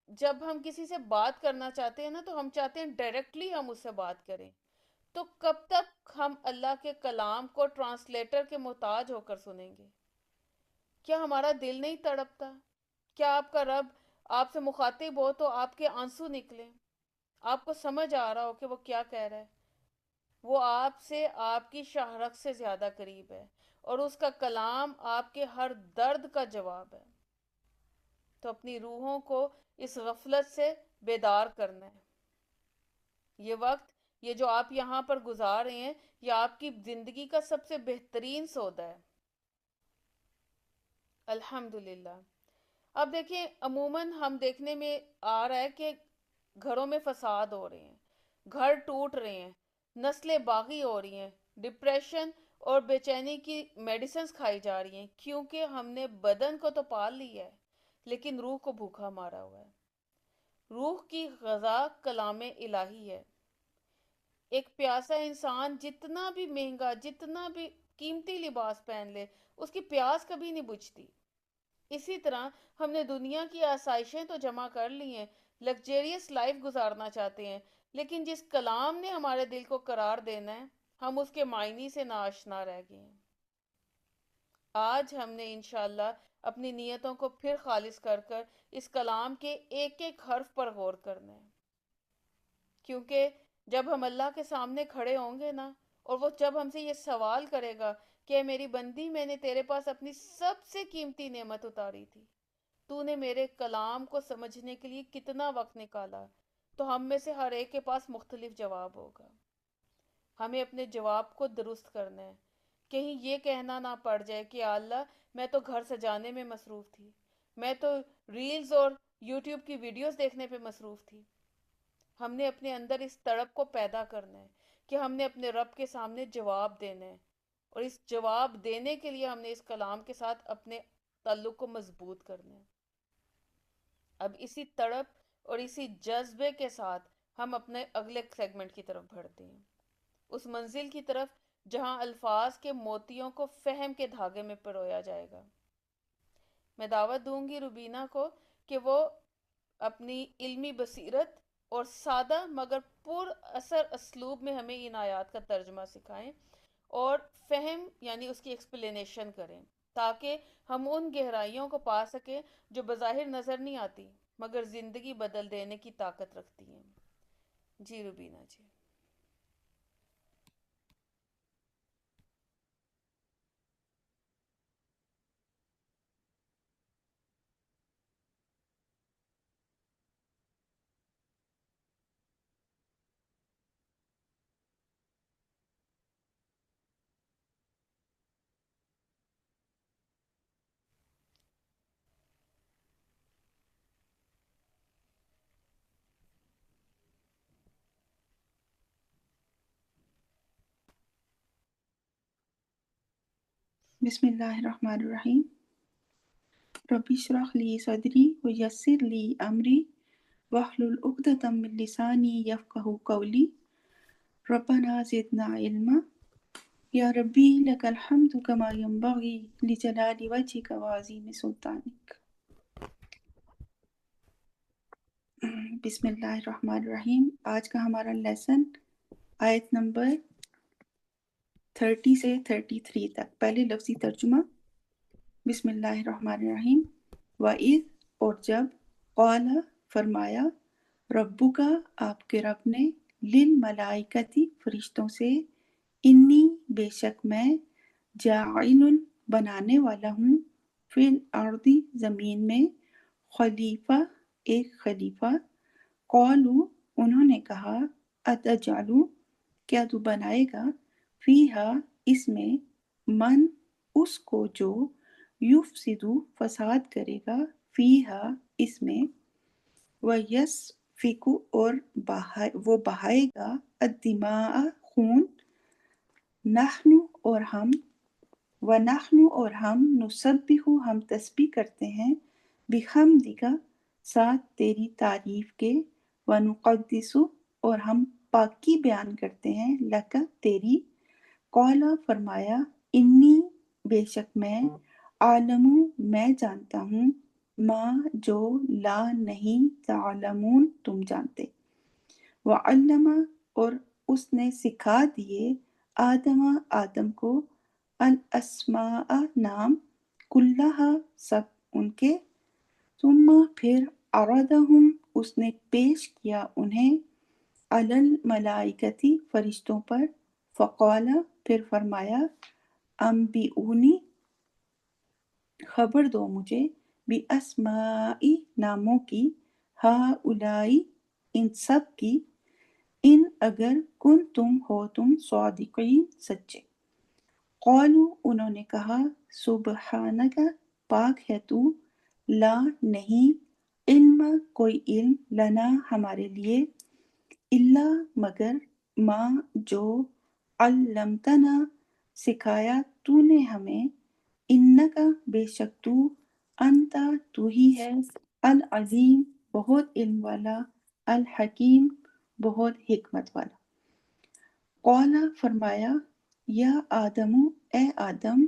جب ہم کسی سے بات کرنا چاہتے ہیں نا تو ہم چاہتے ہیں ڈائریکٹلی ہم اس سے بات کریں۔ تو کب تک ہم اللہ کے کلام کو ٹرانسلیٹر کے محتاج ہو کر سنیں گے؟ کیا ہمارا دل نہیں تڑپتا؟ کیا آپ کا رب آپ سے مخاطب ہو تو آپ کے آنسو نکلیں، آپ کو سمجھ آ رہا ہو کہ وہ کیا کہہ رہا ہے؟ وہ آپ سے، آپ کی شاہرگ سے زیادہ قریب ہے اور اس کا کلام آپ کے ہر درد کا جواب ہے۔ تو اپنی روحوں کو اس غفلت سے بیدار کرنا ہے۔ یہ وقت، یہ جو آپ یہاں پر گزار رہے ہیں، یہ آپ کی زندگی کا سب سے بہترین سودا ہے۔ الحمدللہ۔ اب دیکھیں، عموماً ہم دیکھنے میں آ رہا ہے کہ گھروں میں فساد ہو رہے ہیں، گھر ٹوٹ رہے ہیں، نسلیں باغی ہو رہی ہیں، ڈپریشن اور بے چینی کی میڈیسنز کھائی جا رہی ہیں، کیونکہ ہم نے بدن کو تو پال لیا ہے لیکن روح کو بھوکا مارا ہوا ہے۔ روح کی غذا کلام الہی ہے۔ ایک پیاسا انسان جتنا بھی مہنگا، جتنا بھی قیمتی لباس پہن لے، اس کی پیاس کبھی نہیں بجھتی۔ اسی طرح ہم نے دنیا کی آسائشیں تو جمع کر لی ہیں، لگزیریس لائف گزارنا چاہتے ہیں، لیکن جس کلام نے ہمارے دل کو قرار دینا ہے، ہم اس کے معنی سے ناآشنا رہ گئے ہیں۔ آج ہم نے انشاءاللہ اپنی نیتوں کو پھر خالص کر کر اس کلام کے ایک ایک حرف پر غور کرنا ہے، کیونکہ جب ہم اللہ کے سامنے کھڑے ہوں گے نا، اور وہ جب ہم سے یہ سوال کرے گا کہ اے میری بندی، میں نے تیرے پاس اپنی سب سے قیمتی نعمت اتاری تھی، تو نے میرے کلام کو سمجھنے کے لیے کتنا وقت نکالا، تو ہم میں سے ہر ایک کے پاس مختلف جواب ہوگا۔ ہمیں اپنے جواب کو درست کرنا ہے، کہیں یہ کہنا نہ پڑ جائے کہ اللہ میں تو گھر سجانے میں مصروف تھی، میں تو ریلز اور یوٹیوب کی ویڈیوز دیکھنے پہ مصروف تھی۔ ہم نے اپنے اندر اس تڑپ کو پیدا کرنا ہے کہ ہم نے اپنے رب کے سامنے جواب دینا ہے، اور اس جواب دینے کے لیے ہم نے اس کلام کے ساتھ اپنے تعلق کو مضبوط کرنا ہے۔ اب اسی تڑپ اور اسی جذبے کے ساتھ ہم اپنے اگلے سیگمنٹ کی طرف بڑھتے ہیں، اس منزل کی طرف جہاں الفاظ کے موتیوں کو فہم کے دھاگے میں پرویا جائے گا۔ میں دعوت دوں گی روبینہ کو کہ وہ اپنی علمی بصیرت اور سادہ مگر پر اثر اسلوب میں ہمیں ان آیات کا ترجمہ سکھائیں اور فہم یعنی اس کی ایکسپلینیشن کریں، تاکہ ہم ان گہرائیوں کو پا سکیں جو بظاہر نظر نہیں آتی مگر زندگی بدل دینے کی طاقت رکھتی ہیں۔ جی روبینہ جی۔ بسم اللہ الرحمن الرحیم۔ رب اشرح لی صدری ویسر لی امری واحلل عقدۃ من لسانی یفقہوا قولی۔ ربنا زدنا علما یا ربی لک الحمد کما ینبغی لجلال وجہک وعظیم سلطانک۔ بسم اللہ الرحمن الرحیم۔ آج کا ہمارا لیسن آیت نمبر 30 سے 33 تک۔ پہلے لفظی ترجمہ۔ بسم اللہ الرحمن الرحیم۔ وَإِذْ اور جب، قَالَ فرمایا، ربک آپ کے رب نے، للملائکتی فرشتوں سے، انی بے شک میں، جاعل بنانے والا ہوں، فی الارض زمین میں، خلیفہ ایک خلیفہ۔ قالوا انہوں نے کہا، اتجعل کیا تو بنائے گا، فیہا اس میں، من اس کو جو، یفسد فساد کرے گا، فیہا اس میں، ویسفک اور وہ بہائے گا، الدماء خون، نحن اور ہم، ونحن اور ہم، نسبح ہم تسبیح کرتے ہیں، بحمدک ساتھ تیری تعریف کے، ونقدس اور ہم پاکی بیان کرتے ہیں، لک تیری، قال فرمایا، انی بے شک میں، عالم میں جانتا ہوں، ما جو لا نہیں تعلمون تم جانتے۔ وعلم اور اس نے سکھا دیے، آدم آدم کو، الاسماء نام، کلہا سب ان کے، ثم پھر عرضہم اس نے پیش کیا انہیں، علی الملائکتی فرشتوں پر، فقال پھر فرمایا، انبئونی خبر دو مجھے، باسماء ناموں کی، ہؤلاء ان سب کی، ان اگر کن تم ہو تم صادقین سچے۔ قالوا انہوں نے کہا، سبحانک پاک ہے تو، لا نہیں، علم کوئی علم، لنا ہمارے لیے، الا مگر، ما جو، علمتنا سکھایا تو نے ہمیں، انک بے شک تو، انت تو ہی ہے، العلیم بہت علم والا، الحکیم بہت حکمت والا۔ قال فرمایا، یا آدم اے آدم،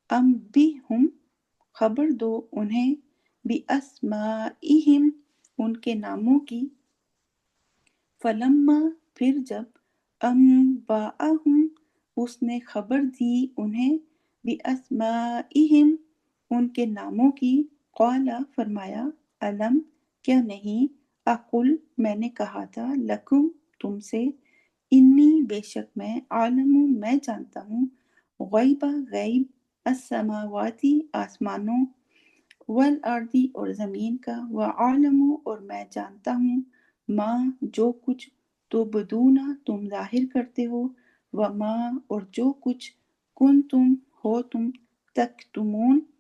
انبئہم خبر دو انہیں، باسمائہم ان کے ناموں کی، فلما پھر جب، انبأہم اس نے خبر دی انہیں، باسمائہم ان کے ناموں کی، قال فرمایا، الم کیا نہیں، اقل میں نے کہا تھا، لکم تم سے، انی بے شک میں، عالم میں جانتا ہوں، غیب غیب، السماواتی آسمانوں، والارض اور زمین کا، وعالم اور میں جانتا ہوں، ما جو کچھ، تبدون تم ظاہر کرتے ہو، وما اور جو کچھ، کن تم ہو تم، تکتمون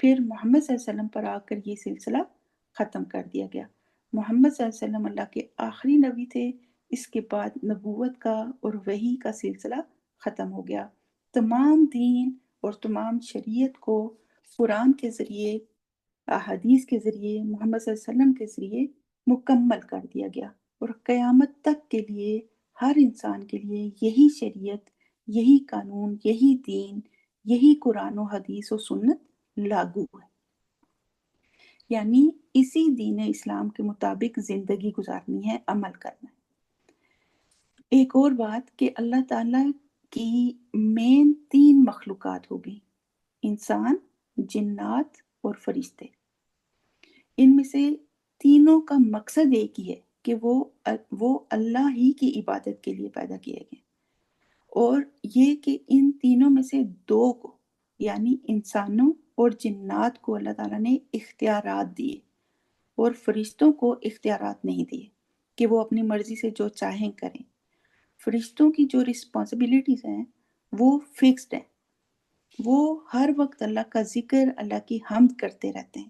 پھر محمد صلی اللہ علیہ وسلم پر آ کر یہ سلسلہ ختم کر دیا گیا۔ محمد صلی اللہ علیہ وسلم اللہ کے آخری نبی تھے، اس کے بعد نبوت کا اور وحی کا سلسلہ ختم ہو گیا۔ تمام دین اور تمام شریعت کو قرآن کے ذریعے، احادیث کے ذریعے، محمد صلی اللہ علیہ وسلم کے ذریعے مکمل کر دیا گیا، اور قیامت تک کے لیے ہر انسان کے لیے یہی شریعت، یہی قانون، یہی دین، یہی قرآن و حدیث و سنت لاگو ہے۔ یعنی اسی دین اسلام کے مطابق زندگی گزارنی ہے، عمل کرنا ہے۔ ایک اور بات کہ اللہ تعالیٰ کی مین 3 مخلوقات ہوگی، انسان، جنات اور فرشتے۔ ان میں سے تینوں کا مقصد ایک ہی ہے کہ وہ اللہ ہی کی عبادت کے لیے پیدا کیے گئے، اور یہ کہ ان تینوں میں سے 2 کو، یعنی انسانوں اور جنات کو اللہ تعالیٰ نے اختیارات دیے، اور فرشتوں کو اختیارات نہیں دیے کہ وہ اپنی مرضی سے جو چاہیں کریں۔ فرشتوں کی جو رسپانسبلٹیز ہیں وہ فکسڈ ہیں، وہ ہر وقت اللہ کا ذکر، اللہ کی حمد کرتے رہتے ہیں،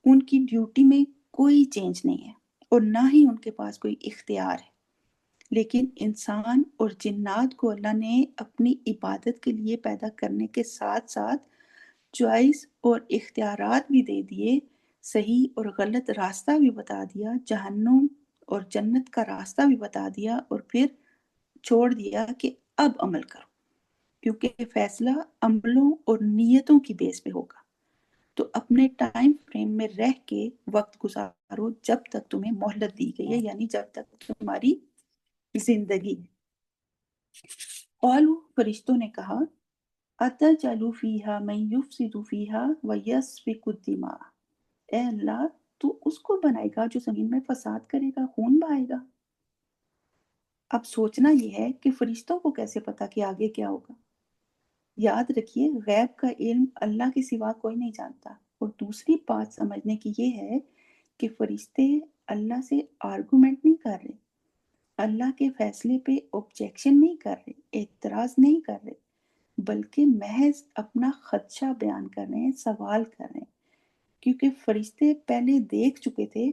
ان کی ڈیوٹی میں کوئی چینج نہیں ہے، اور نہ ہی ان کے پاس کوئی اختیار ہے۔ لیکن انسان اور جنات کو اللہ نے اپنی عبادت کے لیے پیدا کرنے کے ساتھ ساتھ چوائس اور اختیارات بھی دے دیے، صحیح اور غلط راستہ بھی بتا دیا، جہنم اور جنت کا راستہ بھی بتا دیا، اور پھر چھوڑ دیا کہ اب عمل کرو، کیونکہ فیصلہ عملوں اور نیتوں کی بیس پہ ہوگا۔ تو اپنے ٹائم فریم میں رہ کے وقت گزارو جب تک تمہیں مہلت دی گئی ہے، یعنی جب تک تمہاری زندگی ہے۔ قالوا، فرشتوں نے کہا، اتجعل فیہا من یفسد فیہا ویسفک الدماء، اے اللہ تو اس کو بنائے گا جو زمین میں فساد کرے گا، خون بہائے گا۔ اب سوچنا یہ ہے کہ فرشتوں کو کیسے پتا کہ آگے کیا ہوگا؟ یاد رکھیے غیب کا علم اللہ کے سوا کوئی نہیں جانتا۔ اور دوسری بات سمجھنے کی یہ ہے کہ فرشتے اللہ سے آرگومنٹ نہیں کر رہے، اللہ کے فیصلے پہ اوبجیکشن نہیں کر رہے، اعتراض نہیں کر رہے، بلکہ محض اپنا خدشہ بیان کر رہے ہیں، سوال کر رہے ہیں، کیونکہ فرشتے پہلے دیکھ چکے تھے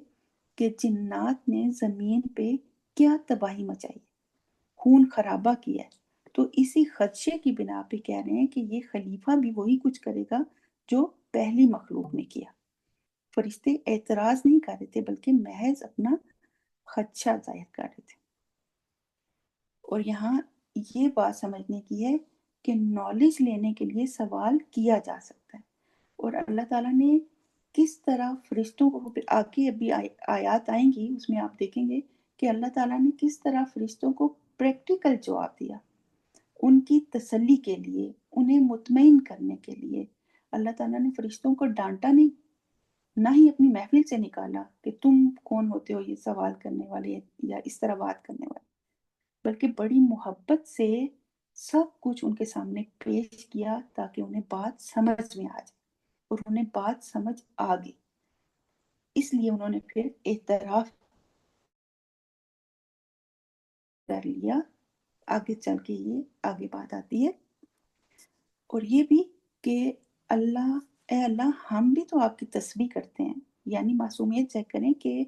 کہ جنات نے زمین پہ کیا تباہی مچائی، خون خرابہ کیا ہے، تو اسی خدشے کی بنا پہ کہہ رہے ہیں کہ یہ خلیفہ بھی وہی کچھ کرے گا جو پہلی مخلوق نے کیا۔ فرشتے اعتراض نہیں کر رہے تھے، بلکہ محض اپنا خدشہ ظاہر کر رہے تھے۔ اور یہاں یہ بات سمجھنے کی ہے کہ نالج لینے کے لیے سوال کیا جا سکتا ہے، اور اللہ تعالیٰ نے کس طرح فرشتوں کو، آگے ابھی آیات آئیں گی اس میں آپ دیکھیں گے کہ اللہ تعالیٰ نے کس طرح فرشتوں کو پریکٹیکل جواب دیا، ان کی تسلی کے لیے، انہیں مطمئن کرنے کے لیے۔ اللہ تعالیٰ نے فرشتوں کو ڈانٹا نہیں، نہ ہی اپنی محفل سے نکالا کہ تم کون ہوتے ہو یہ سوال کرنے والے یا اس طرح بات کرنے والے، بلکہ بڑی محبت سے سب کچھ ان کے سامنے پیش کیا تاکہ انہیں بات سمجھ میں آ جائے، اور انہیں بات سمجھ آ گئی، اس لیے انہوں نے پھر اعتراف کر لیا۔ آگے چل کے یہ آگے بات آتی ہے، اور یہ بھی کہ اللہ، اے اللہ ہم بھی تو آپ کی تسبیح کرتے ہیں، یعنی معصومیت چیک کریں کہ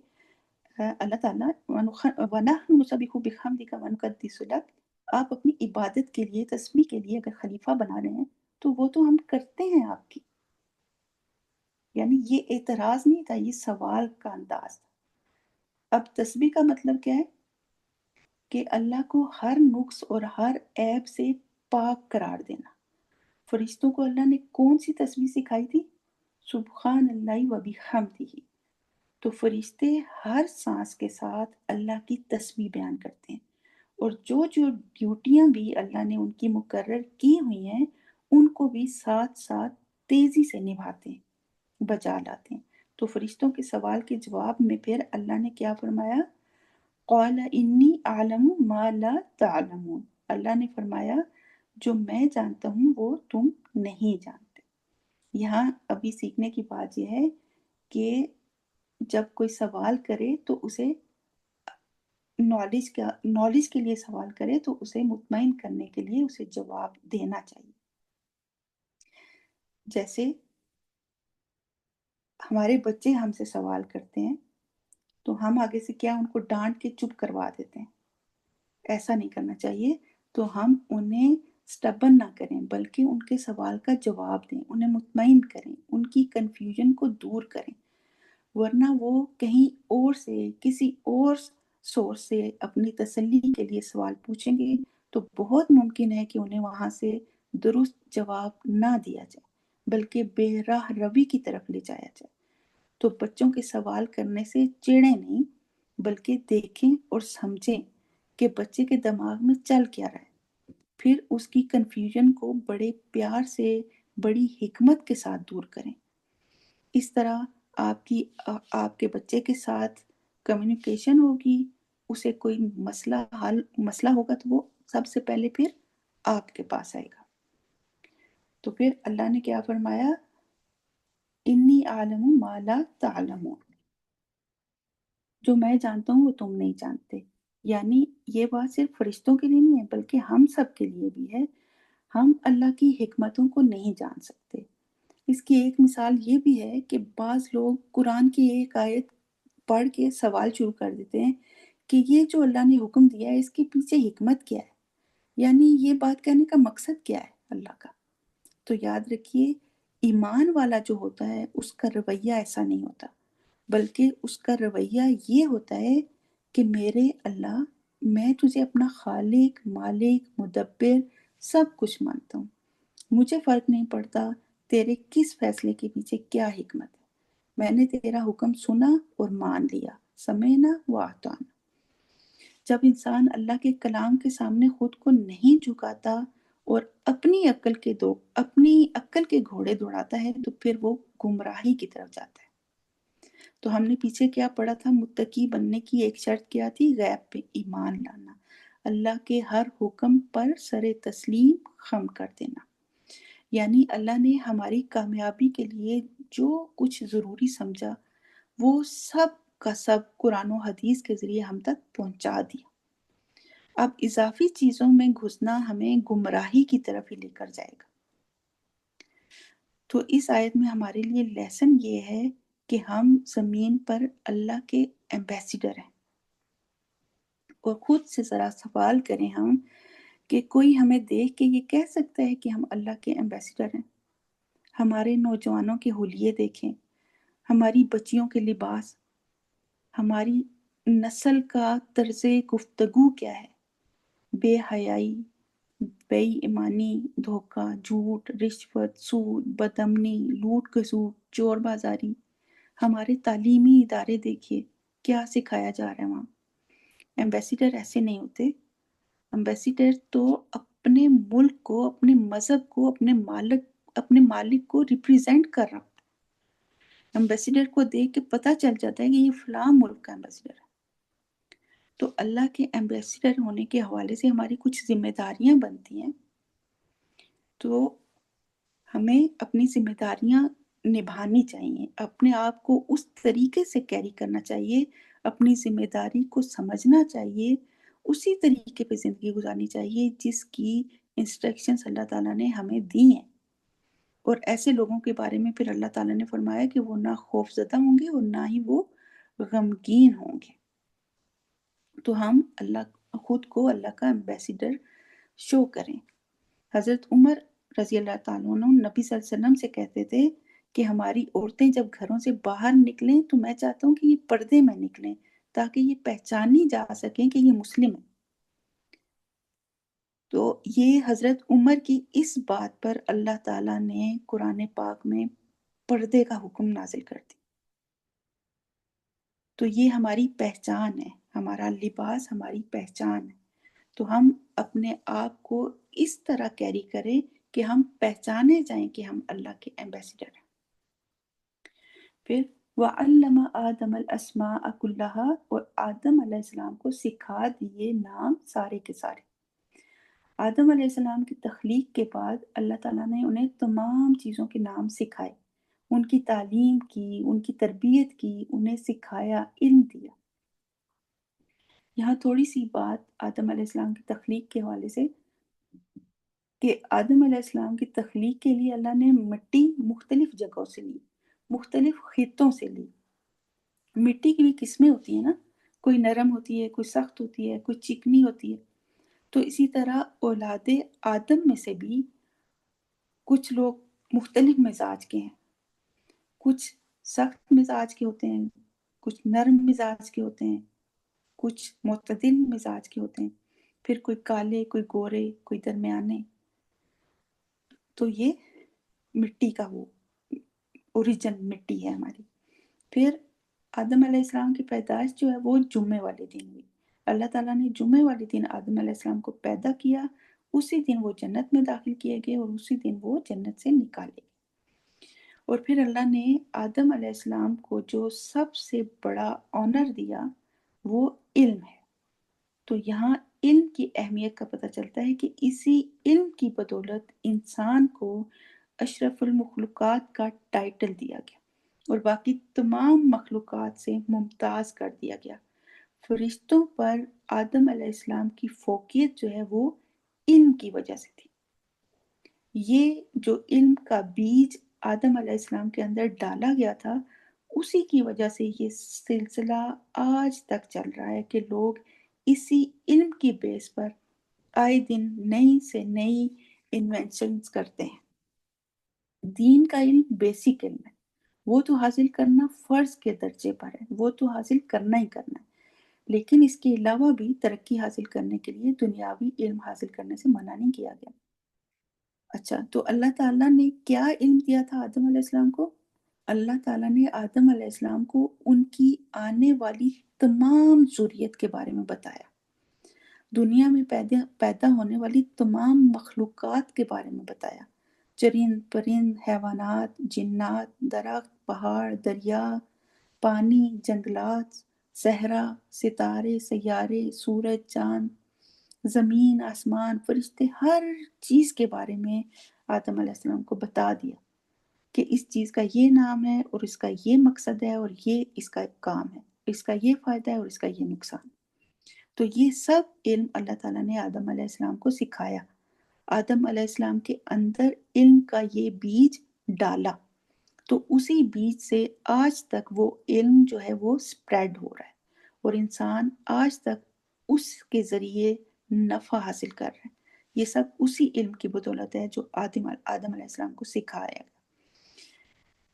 اللہ تعالیٰ وَنَحْنُ نُسَبِّحُ بِحَمْدِكَ وَنُقَدِّسُ لَكَ، آپ اپنی عبادت کے لیے، تسبیح کے لیے اگر خلیفہ بنا رہے ہیں تو وہ تو ہم کرتے ہیں آپ کی۔ یعنی یہ اعتراض نہیں تھا، یہ سوال کا انداز تھا۔ اب تسبیح کا مطلب کیا ہے؟ کہ اللہ کو ہر نقص اور ہر عیب سے پاک قرار دینا۔ فرشتوں کو اللہ نے کون سی تسبیح سکھائی تھی؟ سبحان اللہ و بحمدہ۔ تو فرشتے ہر سانس کے ساتھ اللہ کی تسبیح بیان کرتے ہیں، اور جو جو ڈیوٹیاں بھی اللہ نے ان کی مقرر کی ہوئی ہیں ان کو بھی ساتھ ساتھ تیزی سے نبھاتے ہیں، بجا لاتے ہیں۔ تو فرشتوں کے سوال کے جواب میں پھر اللہ نے کیا فرمایا؟ قال انی اعلم ما لا تعلمون، اللہ نے فرمایا جو میں جانتا ہوں وہ تم نہیں جانتے۔ یہاں ابھی سیکھنے کی بات یہ ہے کہ جب کوئی سوال کرے تو اسے نالج کے لیے سوال کرے تو اسے مطمئن کرنے کے لیے اسے جواب دینا چاہیے۔ جیسے ہمارے بچے ہم سے سوال کرتے ہیں تو ہم آگے سے کیا ان کو ڈانٹ کے چپ کروا دیتے ہیں. ایسا نہیں کرنا چاہیے. تو ہم انہیں سٹبن نہ کریں بلکہ ان کے سوال کا جواب دیں، انہیں مطمئن کریں، ان کی کنفیوژن کو دور کریں، ورنہ وہ کہیں اور سے کسی اور سورس سے اپنی تسلی کے لیے سوال پوچھیں گے تو بہت ممکن ہے کہ انہیں وہاں سے درست جواب نہ دیا جائے بلکہ بے راہ روی کی طرف لے جایا جائے. تو بچوں کے سوال کرنے سے چڑھیں نہیں بلکہ دیکھیں اور سمجھیں کہ بچے کے دماغ میں چل کیا رہا ہے، پھر اس کی کنفیوژن کو بڑے پیار سے بڑی حکمت کے ساتھ دور کریں. اس طرح آپ کے بچے کے ساتھ کمیونیکیشن ہوگی. اسے کوئی مسئلہ ہوگا تو وہ سب سے پہلے پھر آپ کے پاس آئے گا. تو پھر اللہ نے کیا فرمایا؟ انی عالم ما لا تعلمون، جو میں جانتا ہوں وہ تم نہیں جانتے. یعنی یہ بات صرف فرشتوں کے لیے نہیں ہے بلکہ ہم سب کے لیے بھی ہے. ہم اللہ کی حکمتوں کو نہیں جان سکتے. اس کی ایک مثال یہ بھی ہے کہ بعض لوگ قرآن کی ایک آیت پڑھ کے سوال شروع کر دیتے ہیں کہ یہ جو اللہ نے حکم دیا ہے اس کے پیچھے حکمت کیا ہے، یعنی یہ بات کہنے کا مقصد کیا ہے اللہ کا. تو یاد رکھیے ایمان والا جو ہوتا ہے اس کا رویہ ایسا نہیں ہوتا بلکہ اس کا رویہ یہ ہوتا ہے کہ میرے اللہ، میں تجھے اپنا خالق، مالک، مدبر سب کچھ مانتا ہوں. مجھے فرق نہیں پڑتا تیرے کس فیصلے کے پیچھے کیا حکمت ہے. میں نے تیرا حکم سنا اور مان لیا، سمعنا واطعنا. جب انسان اللہ کے کلام کے سامنے خود کو نہیں جھکاتا اور اپنی عقل کے گھوڑے دوڑاتا ہے تو پھر وہ گمراہی کی طرف جاتا ہے. تو ہم نے پیچھے کیا پڑھا تھا؟ متقی بننے کی ایک شرط کیا تھی؟ غیب پہ ایمان لانا، اللہ کے ہر حکم پر سر تسلیم خم کر دینا. یعنی اللہ نے ہماری کامیابی کے لیے جو کچھ ضروری سمجھا وہ سب کا سب قرآن و حدیث کے ذریعے ہم تک پہنچا دیا. اب اضافی چیزوں میں گھسنا ہمیں گمراہی کی طرف ہی لے کر جائے گا. تو اس آیت میں ہمارے لیے لیسن یہ ہے کہ ہم زمین پر اللہ کے ایمبیسیڈر ہیں. اور خود سے ذرا سوال کریں ہم کہ کوئی ہمیں دیکھ کے یہ کہہ سکتا ہے کہ ہم اللہ کے ایمبیسیڈر ہیں؟ ہمارے نوجوانوں کے حلیے دیکھیں، ہماری بچیوں کے لباس، ہماری نسل کا طرز گفتگو کیا ہے؟ بے حیائی، بے ایمانی، دھوکہ، جھوٹ، رشوت، سود، بدامنی، لوٹ کھسوٹ، چور بازاری. ہمارے تعلیمی ادارے دیکھیے کیا سکھایا جا رہا ہے وہاں. ایمبیسیڈر ایسے نہیں ہوتے. ایمبیسیڈر تو اپنے ملک کو، اپنے مذہب کو، اپنے مالک کو ریپریزینٹ کر رہا. ایمبیسیڈر کو دیکھ کے پتہ چل جاتا ہے کہ یہ فلاں ملک کا ایمبیسیڈر ہے. تو اللہ کے ایمبیسیڈر ہونے کے حوالے سے ہماری کچھ ذمہ داریاں بنتی ہیں. تو ہمیں اپنی ذمہ داریاں نبھانی چاہیے، اپنے آپ کو اس طریقے سے کیری کرنا چاہیے، اپنی ذمہ داری کو سمجھنا چاہیے، اسی طریقے پہ زندگی گزارنی چاہیے جس کی انسٹرکشنز اللہ تعالیٰ نے ہمیں دی ہیں. اور ایسے لوگوں کے بارے میں پھر اللہ تعالیٰ نے فرمایا کہ وہ نہ خوف زدہ ہوں گے اور نہ ہی وہ غمگین ہوں گے. تو ہم خود کو اللہ کا ایمبیسیڈر شو کریں. حضرت عمر رضی اللہ تعالیٰ عنہ نبی صلی اللہ علیہ وسلم سے کہتے تھے کہ ہماری عورتیں جب گھروں سے باہر نکلیں تو میں چاہتا ہوں کہ یہ پردے میں نکلیں تاکہ یہ پہچانی جا سکیں کہ یہ مسلم ہیں. تو یہ حضرت عمر کی اس بات پر اللہ تعالیٰ نے قرآن پاک میں پردے کا حکم نازل کر دی. تو یہ ہماری پہچان ہے، ہمارا لباس ہماری پہچان ہے. تو ہم اپنے آپ کو اس طرح کیری کریں کہ ہم پہچانے جائیں کہ ہم اللہ کے ایمبیسیڈر ہیں. پھر وَعَلَّمَ آدَمَ الْأَسْمَاءَ كُلَّهَا، اور آدم علیہ السلام کو سکھا دیے نام سارے کے سارے. آدم علیہ السلام کی تخلیق کے بعد اللہ تعالیٰ نے انہیں تمام چیزوں کے نام سکھائے، ان کی تعلیم کی، ان کی تربیت کی، انہیں سکھایا، علم دیا. یہاں تھوڑی سی بات آدم علیہ السلام کی تخلیق کے حوالے سے کہ آدم علیہ السلام کی تخلیق کے لیے اللہ نے مٹی مختلف جگہوں سے لی. مختلف خطوں سے لی۔ مٹی کی بھی قسمیں ہوتی ہیں نا، کوئی نرم ہوتی ہے، کوئی سخت ہوتی ہے، کوئی چکنی ہوتی ہے۔ تو اسی طرح اولاد آدم میں سے بھی کچھ لوگ مختلف مزاج کے ہیں، کچھ سخت مزاج کے ہوتے ہیں، کچھ نرم مزاج کے ہوتے ہیں، کچھ معتدل مزاج کے ہوتے ہیں، پھر کوئی کالے، کوئی گورے، کوئی درمیانے۔ تو یہ مٹی کا وہ اوریجن مٹی ہے ہماری۔ پھر آدم علیہ السلام کی پیدائش جو ہے وہ جمعے والے دن ہوئی۔ اللہ تعالیٰ نے جمعے والے دن آدم علیہ السلام کو پیدا کیا، اسی دن وہ جنت میں داخل کیے گئے اور اسی دن وہ جنت سے نکالے گئے۔ اور پھر اللہ نے آدم علیہ السلام کو جو سب سے بڑا آنر دیا وہ علم ہے۔ تو یہاں علم کی اہمیت کا پتہ چلتا ہے کہ اسی علم کی بدولت انسان کو اشرف المخلوقات کا ٹائٹل دیا گیا اور باقی تمام مخلوقات سے ممتاز کر دیا گیا۔ فرشتوں پر آدم علیہ السلام کی فوقیت جو ہے وہ علم کی وجہ سے تھی۔ یہ جو علم کا بیج آدم علیہ السلام کے اندر ڈالا گیا تھا، اسی کی وجہ سے یہ سلسلہ آج تک چل رہا ہے کہ لوگ اسی علم کی بیس پر آئے دن نئی سے نئی انوینشنز کرتے ہیں۔ دین کا علم بیسک علم ہے، وہ تو حاصل کرنا فرض کے درجے پر ہے، وہ تو حاصل کرنا ہی کرنا ہے، لیکن اس کے علاوہ بھی ترقی حاصل کرنے کے لیے دنیاوی علم حاصل کرنے سے منع نہیں کیا گیا۔ اچھا، تو اللہ تعالیٰ نے کیا علم دیا تھا آدم علیہ السلام کو؟ اللہ تعالیٰ نے آدم علیہ السلام کو ان کی آنے والی تمام ذریت کے بارے میں بتایا، دنیا میں پیدا ہونے والی تمام مخلوقات کے بارے میں بتایا، چرند پرند، حیوانات، جنات، درخت، پہاڑ، دریا، پانی، جنگلات، صحرا، ستارے، سیارے، سورج، چاند، زمین، آسمان، فرشتے، ہر چیز کے بارے میں آدم علیہ السلام کو بتا دیا کہ اس چیز کا یہ نام ہے اور اس کا یہ مقصد ہے اور یہ اس کا کام ہے، اس کا یہ فائدہ ہے اور اس کا یہ نقصان۔ تو یہ سب علم اللہ تعالیٰ نے آدم علیہ السلام کو سکھایا۔ آدم علیہ السلام کے اندر علم کا یہ بیج ڈالا، تو اسی بیج سے آج تک وہ علم جو ہے وہ سپریڈ ہو رہا ہے اور انسان آج تک اس کے ذریعے نفع حاصل کر رہے ہیں۔ یہ سب اسی علم کی بدولت ہے جو آدم علیہ السلام کو سکھایا گیا۔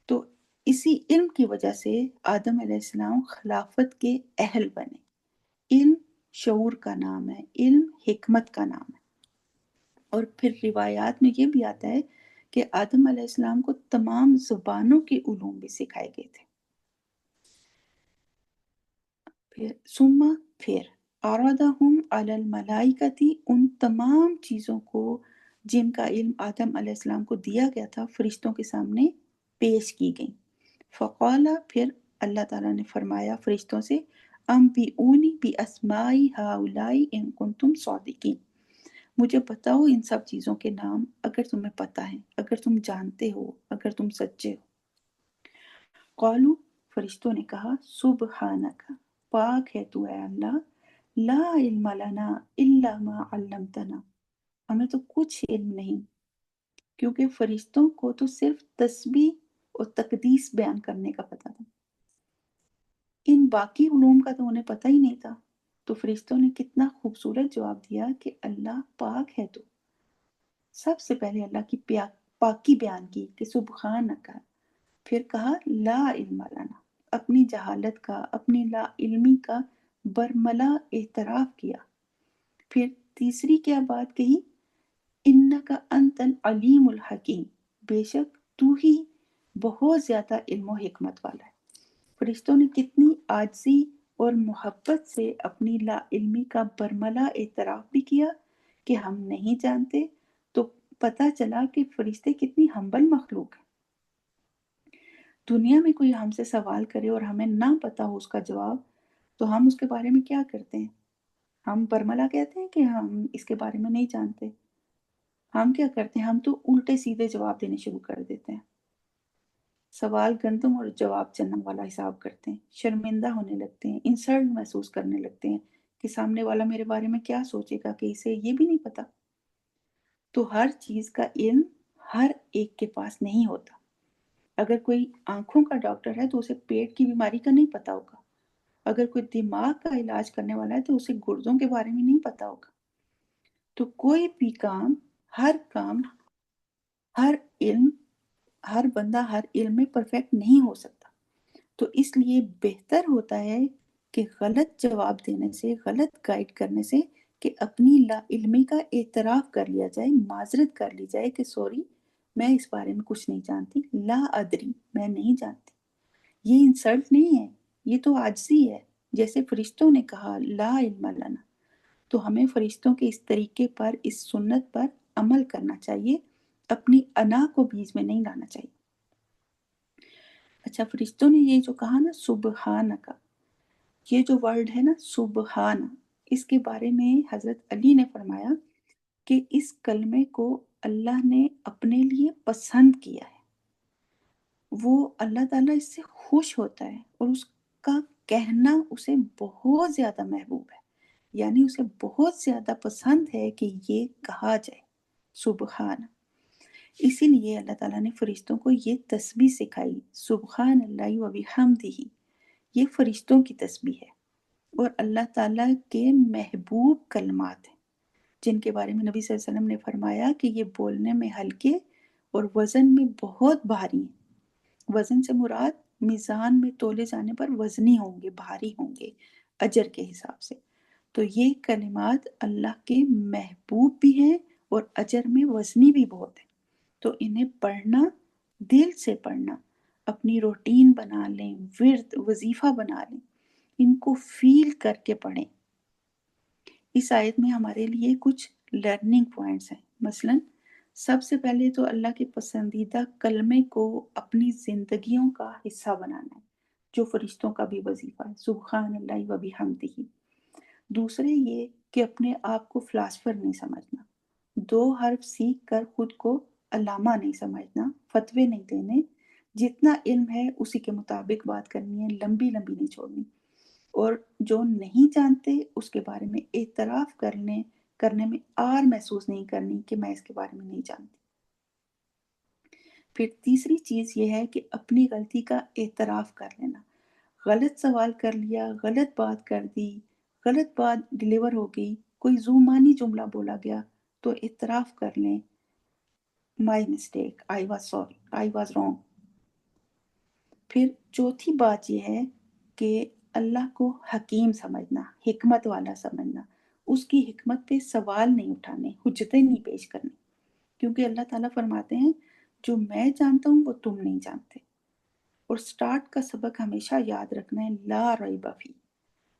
تو اسی علم کی وجہ سے آدم علیہ السلام خلافت کے اہل بنے۔ علم شعور کا نام ہے، علم حکمت کا نام ہے۔ اور پھر روایات میں یہ بھی آتا ہے کہ آدم علیہ السلام کو تمام زبانوں کے علوم بھی سکھائے گئے تھے۔ پھر اعرضہم علی الملائکتی، ان تمام چیزوں کو جن کا علم آدم علیہ السلام کو دیا گیا تھا فرشتوں کے سامنے پیش کی گئیں۔ فقال، پھر اللہ تعالیٰ نے فرمایا فرشتوں سے، انبئونی باسماء ہؤلاء ان کنتم صادقین، مجھے بتاؤ ان سب چیزوں کے نام اگر تمہیں پتہ ہے، اگر تم جانتے ہو، اگر تم سچے ہو۔ قالوا، فرشتوں نے کہا، سبحانک، پاک ہے تو اے اللہ، لا علم لنا الا ما علمتنا، ہمیں تو کچھ علم نہیں، کیونکہ فرشتوں کو تو صرف تسبیح اور تقدیس بیان کرنے کا پتہ تھا، ان باقی علوم کا تو انہیں پتہ ہی نہیں تھا۔ تو فرشتوں نے کتنا خوبصورت جواب دیا کہ اللہ پاک ہے تو، سب سے پہلے اللہ کی پاکی بیان کی کہ سبحانک، پھر کہا لا علم لنا، اپنی جہالت کا، اپنی لا علمی کا برملا اعتراف کیا۔ پھر تیسری کیا بات کہی، انک انت العلیم الحکیم، بے شک تو ہی بہت زیادہ علم و حکمت والا ہے۔ فرشتوں نے کتنی عاجزی اور محبت سے اپنی لا علمی کا برملا اعتراف بھی کیا کہ ہم نہیں جانتے، تو پتہ چلا کہ فرشتے کتنی ہمبل مخلوق ہیں۔ دنیا میں کوئی ہم سے سوال کرے اور ہمیں نہ پتہ ہو اس کا جواب، تو ہم اس کے بارے میں کیا کرتے ہیں؟ ہم برملا کہتے ہیں کہ ہم اس کے بارے میں نہیں جانتے۔ ہم کیا کرتے ہیں؟ ہم تو الٹے سیدھے جواب دینے شروع کر دیتے ہیں، سوال گندم اور جواب چنا والا حساب کرتے ہیں، شرمندہ ہونے لگتے ہیں، انسلٹ محسوس کرنے لگتے ہیں کہ سامنے والا میرے بارے میں کیا سوچے گا کہ اسے یہ بھی نہیں پتا۔ تو ہر چیز کا علم ہر ایک کے پاس نہیں ہوتا، اگر کوئی آنکھوں کا ڈاکٹر ہے تو اسے پیٹ کی بیماری کا نہیں پتا ہوگا، اگر کوئی دماغ کا علاج کرنے والا ہے تو اسے گردوں کے بارے میں نہیں پتا ہوگا۔ تو کوئی بھی کام، ہر علم، ہر بندہ ہر علم میں پرفیکٹ نہیں ہو سکتا۔ تو اس لیے بہتر ہوتا ہے کہ غلط جواب دینے سے، غلط گائیڈ کرنے سے، کہ اپنی لا علمی کا اعتراف کر لیا جائے، معذرت کر لی جائے کہ سوری، میں اس بارے میں کچھ نہیں جانتی، لا ادری، میں نہیں جانتی۔ یہ انسلٹ نہیں ہے، یہ تو عاجزی ہے۔ جیسے فرشتوں نے کہا لا علم لنا، تو ہمیں فرشتوں کے اس طریقے پر، اس سنت پر عمل کرنا چاہیے، اپنی انا کو بیچ میں نہیں لانا چاہیے۔ اچھا، فرشتوں نے یہ جو کہا نا سبحانہ کا، یہ جو ورڈ ہے نا سبحانہ، اس کے بارے میں حضرت علی نے فرمایا کہ اس کلمے کو اللہ نے اپنے لیے پسند کیا ہے، وہ اللہ تعالیٰ اس سے خوش ہوتا ہے، اور اس کا کہنا اسے بہت زیادہ محبوب ہے، یعنی اسے بہت زیادہ پسند ہے کہ یہ کہا جائے سبحان۔ اسی لیے اللہ تعالیٰ نے فرشتوں کو یہ تسبیح سکھائی، سبحان اللہ و بحمدہ، یہ فرشتوں کی تسبیح ہے اور اللہ تعالیٰ کے محبوب کلمات ہیں، جن کے بارے میں نبی صلی اللہ علیہ وسلم نے فرمایا کہ یہ بولنے میں ہلکے اور وزن میں بہت بھاری ہیں۔ وزن سے مراد میزان میں تولے جانے پر وزنی ہوں گے، بھاری ہوں گے اجر کے حساب سے۔ تو یہ کلمات اللہ کے محبوب بھی ہیں اور اجر میں وزنی بھی بہت ہے۔ تو انہیں پڑھنا، دل سے پڑھنا، اپنی روٹین بنا لیں، ورد وظیفہ بنا لیں، ان کو فیل کر کے پڑھیں۔ اس آیت میں ہمارے لیے کچھ لرننگ پوائنٹس ہیں۔ مثلا سب سے پہلے تو اللہ کے پسندیدہ کلمے کو اپنی زندگیوں کا حصہ بنانا ہے، جو فرشتوں کا بھی وظیفہ ہے، سبحان اللہ و بحمدہ۔ دوسرے یہ کہ اپنے آپ کو فلاسفر نہیں سمجھنا، 2 حرف سیکھ کر خود کو علامہ نہیں سمجھنا، فتوے نہیں دینے، جتنا علم ہے اسی کے مطابق بات کرنی ہے، لمبی لمبی نہیں چھوڑنی، اور جو نہیں جانتے اس کے بارے میں اعتراف کرنے میں آر محسوس نہیں کرنی کہ میں اس کے بارے میں نہیں جانتی۔ پھر تیسری چیز یہ ہے کہ اپنی غلطی کا اعتراف کر لینا، غلط سوال کر لیا، غلط بات کر دی، غلط بات ڈیلیور ہو گئی، کوئی زبانی جملہ بولا گیا تو اعتراف کر لیں، my mistake, I was sorry, I was wrong. پھر چوتھی بات یہ ہے کہ اللہ کو حکیم سمجھنا، حکمت والا سمجھنا، اس کی حکمت پہ سوال نہیں اٹھانے، حجتیں نہیں پیش کرنی، کیونکہ اللہ تعالیٰ فرماتے ہیں جو میں جانتا ہوں وہ تم نہیں جانتے۔ اور سٹارٹ کا سبق ہمیشہ یاد رکھنا ہے، لا ریب فیہ۔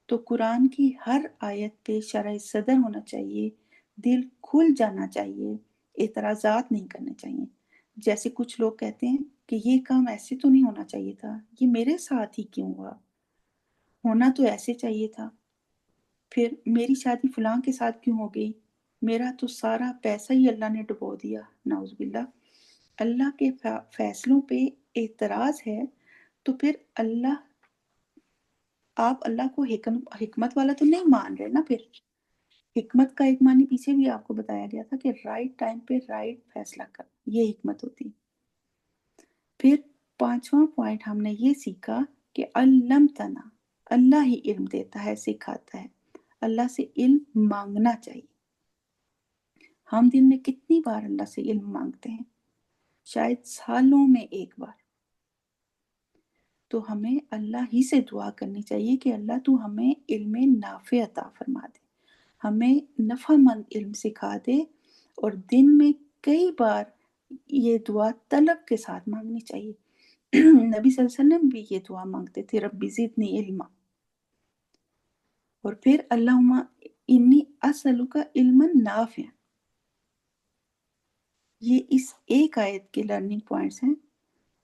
تو قرآن کی ہر آیت پہ شرح صدر ہونا چاہیے، دل کھل جانا چاہیے، اعتراضات نہیں کرنے چاہیے۔ جیسے کچھ لوگ کہتے ہیں کہ یہ کام ایسے تو نہیں ہونا چاہیے تھا، یہ میرے ساتھ ہی کیوں ہوا، ہونا تو ایسے چاہیے تھا، پھر میری شادی فلاں کے ساتھ کیوں ہو گئی، میرا تو سارا پیسہ ہی اللہ نے ڈبو دیا، نعوذ باللہ۔ اللہ کے فیصلوں پہ اعتراض ہے تو پھر آپ اللہ کو حکمت والا تو نہیں مان رہے نا۔ پھر حکمت کا ایک معنی پیچھے بھی آپ کو بتایا گیا تھا کہ رائٹ ٹائم پہ رائٹ فیصلہ کر، یہ حکمت ہوتی۔ پھر 5واں پوائنٹ ہم نے یہ سیکھا کہ علمتنا، اللہ ہی علم دیتا ہے، سکھاتا ہے، اللہ سے علم مانگنا چاہیے۔ ہم دن میں کتنی بار اللہ سے علم مانگتے ہیں؟ شاید سالوں میں ایک بار۔ تو ہمیں اللہ ہی سے دعا کرنی چاہیے کہ اللہ تو ہمیں علم نافع عطا فرما دے، ہمیں نفع مند علم سکھا دے، اور دن میں کئی بار یہ دعا طلب کے ساتھ مانگنی چاہیے۔ نبی صلی اللہ علیہ وسلم بھی یہ دعا مانگتے تھے، رب زدنی علما۔ اور پھر اللہم انی اسألک علما نافعا۔ یہ اس ایک آیت کے لرننگ پوائنٹس ہیں،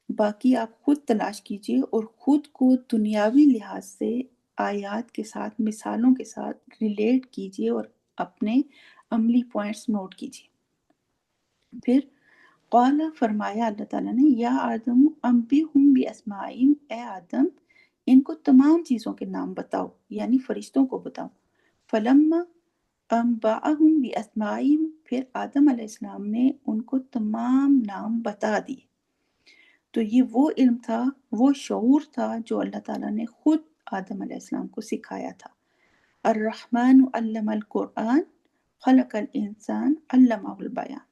باقی آپ خود تلاش کیجئے اور خود کو دنیاوی لحاظ سے آیات کے ساتھ، مثالوں کے ساتھ ریلیٹ کیجئے اور اپنے عملی پوائنٹس نوٹ کیجئے۔ پھر قال، فرمایا اللہ تعالیٰ نے، یا آدم انبئہم باسمائہم، اے آدم ان کو تمام چیزوں کے نام بتاؤ، یعنی فرشتوں کو بتاؤ۔ فلما انبأہم باسمائہم، پھر آدم علیہ السلام نے ان کو تمام نام بتا دیے۔ تو یہ وہ علم تھا، وہ شعور تھا جو اللہ تعالیٰ نے خود آدم علیہ السلام کو سکھایا تھا۔ الرحمن علم القرآن خلق الانسان علمہ البیان،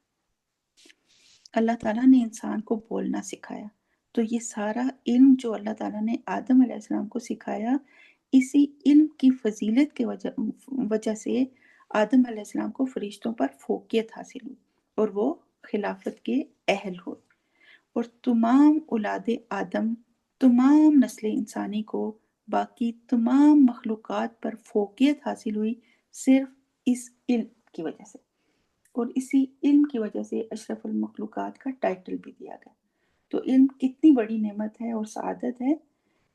اللہ تعالیٰ نے انسان کو بولنا سکھایا۔ تو یہ سارا علم جو اللہ تعالیٰ نے آدم علیہ السلام کو سکھایا، اسی علم کی فضیلت کے وجہ سے آدم علیہ السلام کو فرشتوں پر فوقیت حاصل ہوئی اور وہ خلافت کے اہل ہوئے، اور تمام اولاد آدم، تمام نسل انسانی کو باقی تمام مخلوقات پر فوقیت حاصل ہوئی صرف اس علم کی وجہ سے، اور اسی علم کی وجہ سے اشرف المخلوقات کا ٹائٹل بھی دیا گیا۔ تو علم کتنی بڑی نعمت ہے اور سعادت ہے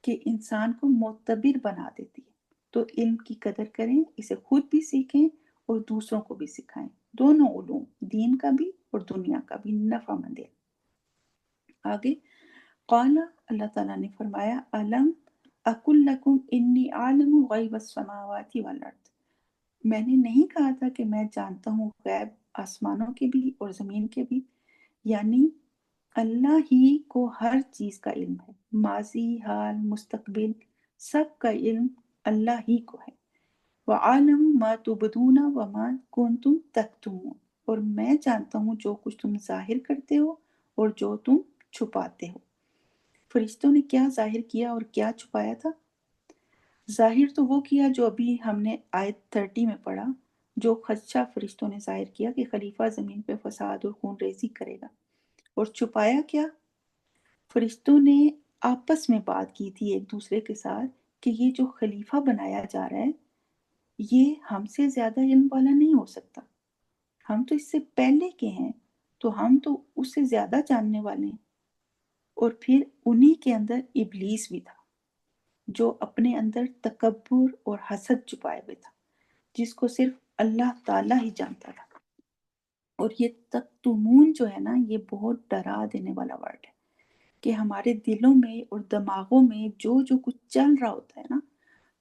کہ انسان کو معتبر بنا دیتی ہے۔ تو علم کی قدر کریں، اسے خود بھی سیکھیں اور دوسروں کو بھی سکھائیں، دونوں علوم، دین کا بھی اور دنیا کا بھی نفع مند ہے۔ آگے قال، اللہ تعالیٰ نے فرمایا، علم اقل لکم انی عالم غیب السماوات والارض، میں نے نہیں کہا تھا کہ میں جانتا ہوں غیب آسمانوں کے بھی اور زمین کے بھی، یعنی اللہ ہی کو ہر چیز کا علم ہے، ماضی، حال، مستقبل، سب کا علم اللہ ہی کو ہے۔ وَعَالَمُ مَا تُبْدُونَ وَمَا كُنْتُمْ تَكْتُمُونَ، اور میں جانتا ہوں جو کچھ تم ظاہر کرتے ہو اور جو تم چھپاتے ہو۔ فرشتوں نے کیا ظاہر کیا اور کیا چھپایا تھا؟ ظاہر تو وہ کیا جو ابھی ہم نے آیت 30 میں پڑھا، جو خدشہ فرشتوں نے ظاہر کیا کہ خلیفہ زمین پہ فساد اور خون ریزی کرے گا۔ اور چھپایا کیا؟ فرشتوں نے آپس میں بات کی تھی ایک دوسرے کے ساتھ کہ یہ جو خلیفہ بنایا جا رہا ہے یہ ہم سے زیادہ علم والا نہیں ہو سکتا، ہم تو اس سے پہلے کے ہیں، تو ہم تو اس سے زیادہ جاننے والے ہیں۔ اور پھر انہی کے اندر ابلیس بھی تھا جو اپنے اندر تکبر اور حسد چھپائے ہوئے تھا، جس کو صرف اللہ تعالیٰ ہی جانتا تھا۔ اور یہ تکتمون جو ہے نا، یہ بہت ڈرا دینے والا ورڈ ہے کہ ہمارے دلوں میں اور دماغوں میں جو کچھ چل رہا ہوتا ہے نا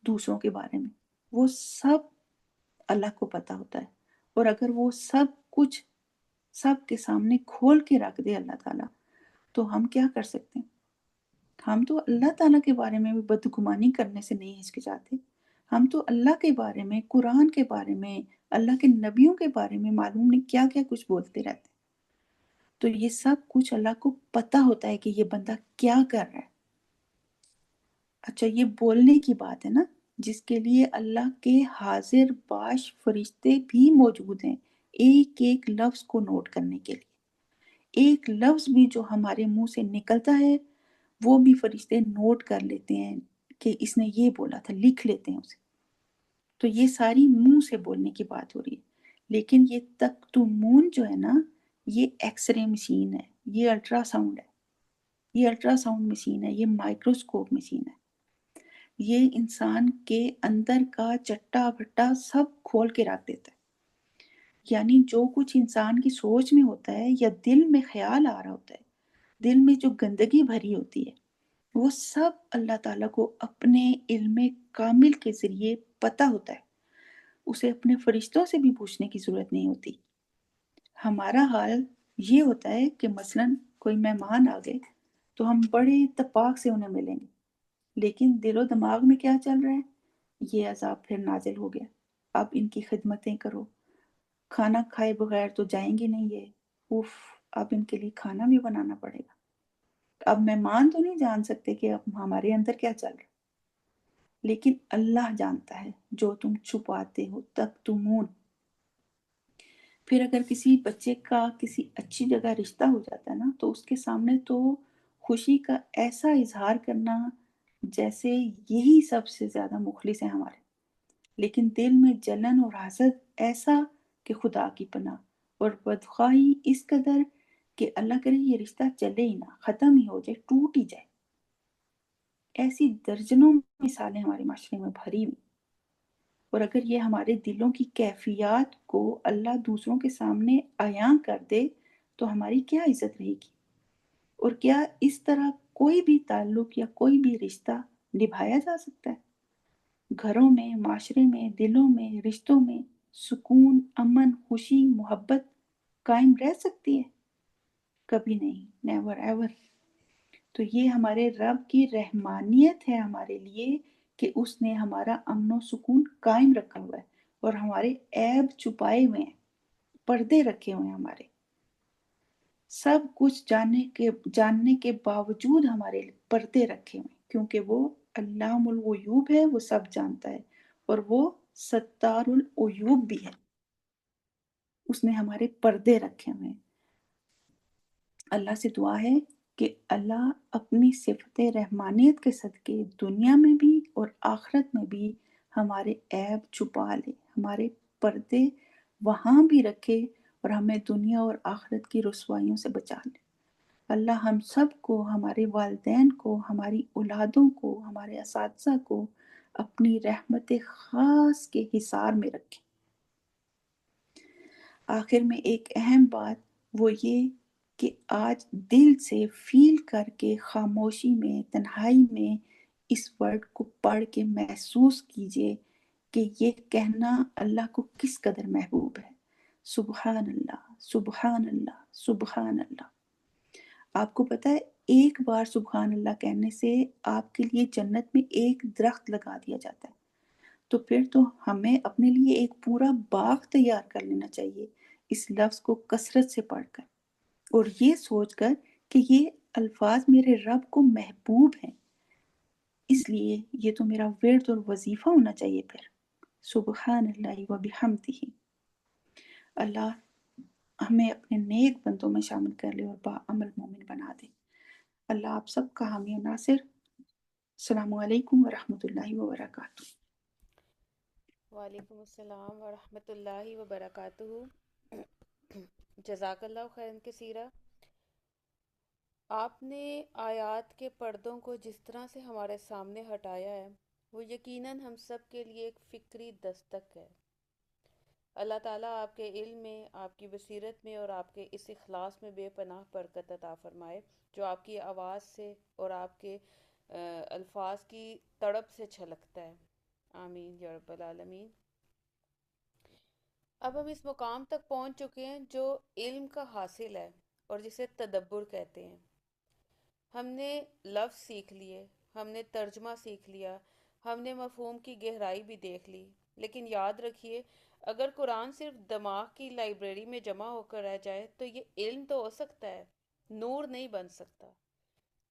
دوسروں کے بارے میں، وہ سب اللہ کو پتہ ہوتا ہے۔ اور اگر وہ سب کچھ سب کے سامنے کھول کے رکھ دے اللہ تعالیٰ، تو ہم کیا کر سکتے ہیں؟ ہم تو اللہ تعالیٰ کے بارے میں بھی بدگمانی کرنے سے نہیں ہچکچاتے، ہم تو اللہ کے بارے میں، قرآن کے بارے میں، اللہ کے نبیوں کے بارے میں معلوم نہیں کیا کیا کچھ بولتے رہتے ہیں۔ تو یہ سب کچھ اللہ کو پتہ ہوتا ہے کہ یہ بندہ کیا کر رہا ہے۔ اچھا، یہ بولنے کی بات ہے نا، جس کے لیے اللہ کے حاضر باش فرشتے بھی موجود ہیں ایک ایک لفظ کو نوٹ کرنے کے لیے۔ ایک لفظ بھی جو ہمارے منہ سے نکلتا ہے وہ بھی فرشتے نوٹ کر لیتے ہیں کہ اس نے یہ بولا تھا، لکھ لیتے ہیں اسے۔ تو یہ ساری منہ سے بولنے کی بات ہو رہی ہے، لیکن یہ تکتمون جو ہے نا، یہ ایکس رے مشین ہے، یہ الٹرا ساؤنڈ ہے، یہ الٹرا ساؤنڈ مشین ہے، یہ مائکروسکوپ مشین ہے۔ یہ انسان کے اندر کا چٹا بھٹا سب کھول کے رکھ دیتا ہے۔ یعنی جو کچھ انسان کی سوچ میں ہوتا ہے یا دل میں خیال آ رہا ہوتا ہے، دل میں جو گندگی بھری ہوتی ہے، وہ سب اللہ تعالیٰ کو اپنے علم کامل کے ذریعے پتہ ہوتا ہے۔ اسے اپنے فرشتوں سے بھی پوچھنے کی ضرورت نہیں ہوتی۔ ہمارا حال یہ ہوتا ہے کہ مثلاً کوئی مہمان آ گئے تو ہم بڑے اتفاق سے انہیں ملیں گے، لیکن دل و دماغ میں کیا چل رہا ہے؟ یہ عذاب پھر نازل ہو گیا، اب ان کی خدمتیں کرو، کھانا کھائے بغیر تو جائیں گے نہیں، یہ اوف، اب ان کے لیے کھانا بھی بنانا پڑے گا۔ اب مہمان تو نہیں جان سکتے کہ اب ہمارے اندر کیا چل رہا ہے، لیکن اللہ جانتا ہے جو تم چھپاتے ہو، تکتمون۔ پھر اگر کسی بچے کا کسی اچھی جگہ رشتہ ہو جاتا ہے نا، تو اس کے سامنے تو خوشی کا ایسا اظہار کرنا جیسے یہی سب سے زیادہ مخلص ہیں ہمارے، لیکن دل میں جلن اور حسد ایسا کہ خدا کی پناہ، اور بدخواہی اس قدر کہ اللہ کرے یہ رشتہ چلے ہی نہ، ختم ہی ہو جائے، ٹوٹ ہی جائے۔ ایسی درجنوں مثالیں ہمارے معاشرے میں بھری ہوئی۔ اور اگر یہ ہمارے دلوں کی کیفیات کو اللہ دوسروں کے سامنے عیاں کر دے تو ہماری کیا عزت رہے گی؟ اور کیا اس طرح کوئی بھی تعلق یا کوئی بھی رشتہ نبھایا جا سکتا ہے؟ گھروں میں، معاشرے میں، دلوں میں، رشتوں میں سکون، امن، خوشی، محبت قائم رہ سکتی ہے؟ کبھی نہیں، نیور ایور۔ تو یہ ہمارے رب کی رحمانیت ہے ہمارے لیے کہ اس نے ہمارا امن و سکون قائم رکھا ہوا ہے اور ہمارے عیب چھپائے ہوئے ہیں، پردے رکھے ہوئے ہیں ہمارے، سب کچھ جاننے کے باوجود ہمارے پردے رکھے ہوئے ہیں، کیونکہ وہ علام الغیوب ہے، وہ سب جانتا ہے اور وہ ستار العیوب بھی ہے، اس نے ہمارے پردے رکھے ہوئے ہیں۔ اللہ سے دعا ہے کہ اللہ اپنی صفت رحمانیت کے صدقے دنیا میں بھی اور آخرت میں بھی ہمارے عیب چھپا لے، ہمارے پردے وہاں بھی رکھے اور ہمیں دنیا اور آخرت کی رسوائیوں سے بچا لے۔ اللہ ہم سب کو، ہمارے والدین کو، ہماری اولادوں کو، ہمارے اساتذہ کو اپنی رحمت خاص کے حصار میں رکھے۔ آخر میں ایک اہم بات وہ یہ کہ آج دل سے فیل کر کے خاموشی میں، تنہائی میں اس ورڈ کو پڑھ کے محسوس کیجئے کہ یہ کہنا اللہ کو کس قدر محبوب ہے۔ سبحان اللہ، سبحان اللہ، سبحان اللہ۔ آپ کو پتہ ہے ایک بار سبحان اللہ کہنے سے آپ کے لیے جنت میں ایک درخت لگا دیا جاتا ہے، تو پھر تو ہمیں اپنے لیے ایک پورا باغ تیار کر لینا چاہیے اس لفظ کو کثرت سے پڑھ کر، اور یہ سوچ کر کہ یہ الفاظ میرے رب کو محبوب ہیں، اس لیے یہ تو میرا ورد اور وظیفہ ہونا چاہیے۔ پھر سبحان اللہ و بحمدہ، اللہ ہمیں اپنے نیک بندوں میں شامل کر لے اور باعمل مومن بنا دے۔ اللہ آپ سب کا حامی و ناصر۔ السلام علیکم ورحمۃ اللہ وبرکاتہ۔ وعلیکم السلام ورحمۃ اللہ وبرکاتہ۔ جزاک اللہ خیرن کثیرہ۔ آپ نے آیات کے پردوں کو جس طرح سے ہمارے سامنے ہٹایا ہے وہ یقیناً ہم سب کے لیے ایک فکری دستک ہے۔ اللہ تعالیٰ آپ کے علم میں، آپ کی بصیرت میں اور آپ کے اس اخلاص میں بے پناہ برکت عطا فرمائے جو آپ کی آواز سے اور آپ کے الفاظ کی تڑپ سے چھلکتا ہے۔ آمین یا رب العالمین۔ اب ہم اس مقام تک پہنچ چکے ہیں جو علم کا حاصل ہے اور جسے تدبر کہتے ہیں۔ ہم نے لفظ سیکھ لیے، ہم نے ترجمہ سیکھ لیا، ہم نے مفہوم کی گہرائی بھی دیکھ لی، لیکن یاد رکھیے اگر قرآن صرف دماغ کی لائبریری میں جمع ہو کر رہ جائے تو یہ علم تو ہو سکتا ہے، نور نہیں بن سکتا۔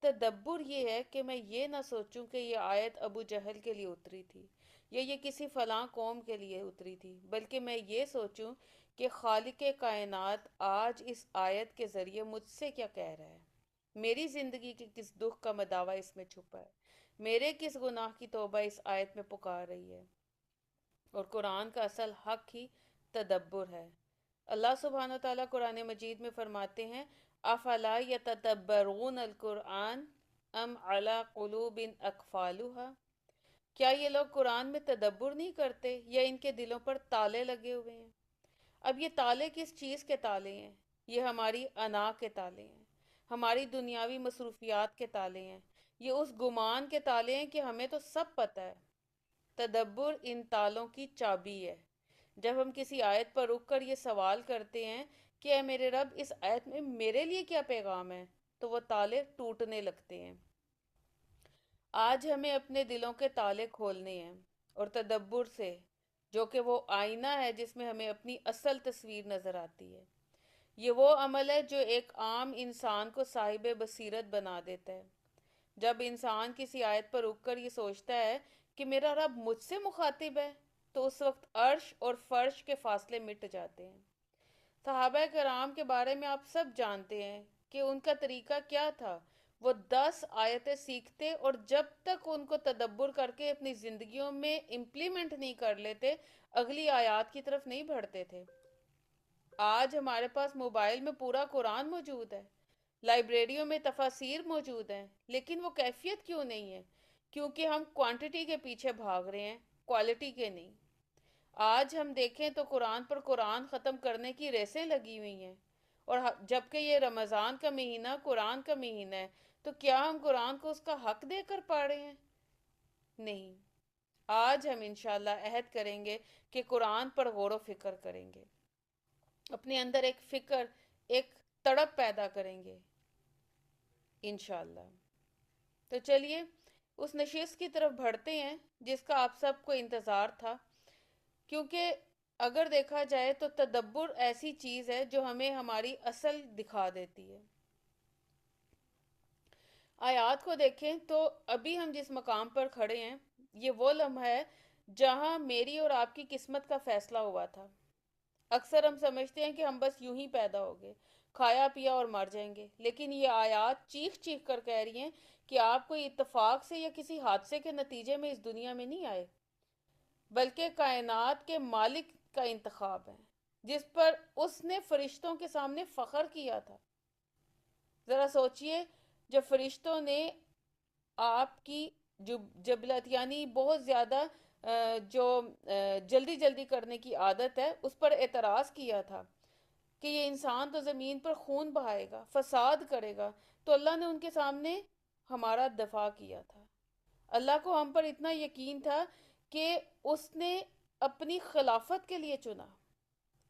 تدبر یہ ہے کہ میں یہ نہ سوچوں کہ یہ آیت ابو جہل کے لیے اتری تھی یا یہ کسی فلاں قوم کے لیے اتری تھی، بلکہ میں یہ سوچوں کہ خالق کائنات آج اس آیت کے ذریعے مجھ سے کیا کہہ رہا ہے، میری زندگی کے کس دکھ کا مداوع اس میں چھپا ہے، میرے کس گناہ کی توبہ اس آیت میں پکار رہی ہے۔ اور قرآن کا اصل حق ہی تدبر ہے۔ اللہ سبحانہ و تعالیٰ قرآن مجید میں فرماتے ہیں افلا یتدبرون القرآن ام علی قلوب اقفالها، کیا یہ لوگ قرآن میں تدبر نہیں کرتے یا ان کے دلوں پر تالے لگے ہوئے ہیں؟ اب یہ تالے کس چیز کے تالے ہیں؟ یہ ہماری انا کے تالے ہیں، ہماری دنیاوی مصروفیات کے تالے ہیں، یہ اس گمان کے تالے ہیں کہ ہمیں تو سب پتہ ہے۔ تدبر ان تالوں کی چابی ہے۔ جب ہم کسی آیت پر رک کر یہ سوال کرتے ہیں کہ اے میرے رب اس آیت میں میرے لیے کیا پیغام ہے، تو وہ تالے ٹوٹنے لگتے ہیں۔ آج ہمیں اپنے دلوں کے تالے کھولنے ہیں اور تدبر سے، جو کہ وہ آئینہ ہے جس میں ہمیں اپنی اصل تصویر نظر آتی ہے۔ یہ وہ عمل ہے جو ایک عام انسان کو صاحب بصیرت بنا دیتا ہے۔ جب انسان کسی آیت پر رک کر یہ سوچتا ہے کہ میرا رب مجھ سے مخاطب ہے تو اس وقت عرش اور فرش کے فاصلے مٹ جاتے ہیں۔ صحابہ کرام کے بارے میں آپ سب جانتے ہیں کہ ان کا طریقہ کیا تھا۔ وہ 10 آیتیں سیکھتے اور جب تک ان کو تدبر کر کے اپنی زندگیوں میں امپلیمنٹ نہیں کر لیتے اگلی آیات کی طرف نہیں بڑھتے تھے۔ آج ہمارے پاس موبائل میں پورا قرآن موجود ہے، لائبریریوں میں تفاسیر موجود ہیں، لیکن وہ کیفیت کیوں نہیں ہے؟ کیونکہ ہم کوانٹٹی کے پیچھے بھاگ رہے ہیں، کوالٹی کے نہیں۔ آج ہم دیکھیں تو قرآن پر قرآن ختم کرنے کی ریسیں لگی ہوئی ہیں، اور جبکہ یہ رمضان کا مہینہ قرآن کا مہینہ ہے تو کیا ہم قرآن کو اس کا حق دے کر پڑھ رہے ہیں؟ نہیں۔ آج ہم انشاءاللہ عہد کریں گے کہ قرآن پر غور و فکر کریں گے، اپنے اندر ایک فکر، ایک تڑپ پیدا کریں گے انشاءاللہ۔ تو چلیے اس نشست کی طرف بڑھتے ہیں جس کا آپ سب کو انتظار تھا، کیونکہ اگر دیکھا جائے تو تدبر ایسی چیز ہے جو ہمیں ہماری اصل دکھا دیتی ہے۔ آیات کو دیکھیں تو ابھی ہم جس مقام پر کھڑے ہیں یہ وہ لمحہ ہے جہاں میری اور آپ کی قسمت کا فیصلہ ہوا تھا۔ اکثر ہم سمجھتے ہیں کہ ہم بس یوں ہی پیدا ہو گئے، کھایا پیا اور مر جائیں گے، لیکن یہ آیات چیخ چیخ کر کہہ رہی ہیں کہ آپ کوئی اتفاق سے یا کسی حادثے کے نتیجے میں اس دنیا میں نہیں آئے، بلکہ کائنات کے مالک کا انتخاب ہے جس پر اس نے فرشتوں کے سامنے فخر کیا تھا۔ ذرا سوچئے، جب فرشتوں نے آپ کی جو جبلت یعنی بہت زیادہ جو جلدی جلدی کرنے کی عادت ہے اس پر اعتراض کیا تھا کہ یہ انسان تو زمین پر خون بہائے گا، فساد کرے گا، تو اللہ نے ان کے سامنے ہمارا دفاع کیا تھا۔ اللہ کو ہم پر اتنا یقین تھا کہ اس نے اپنی خلافت کے لیے چنا۔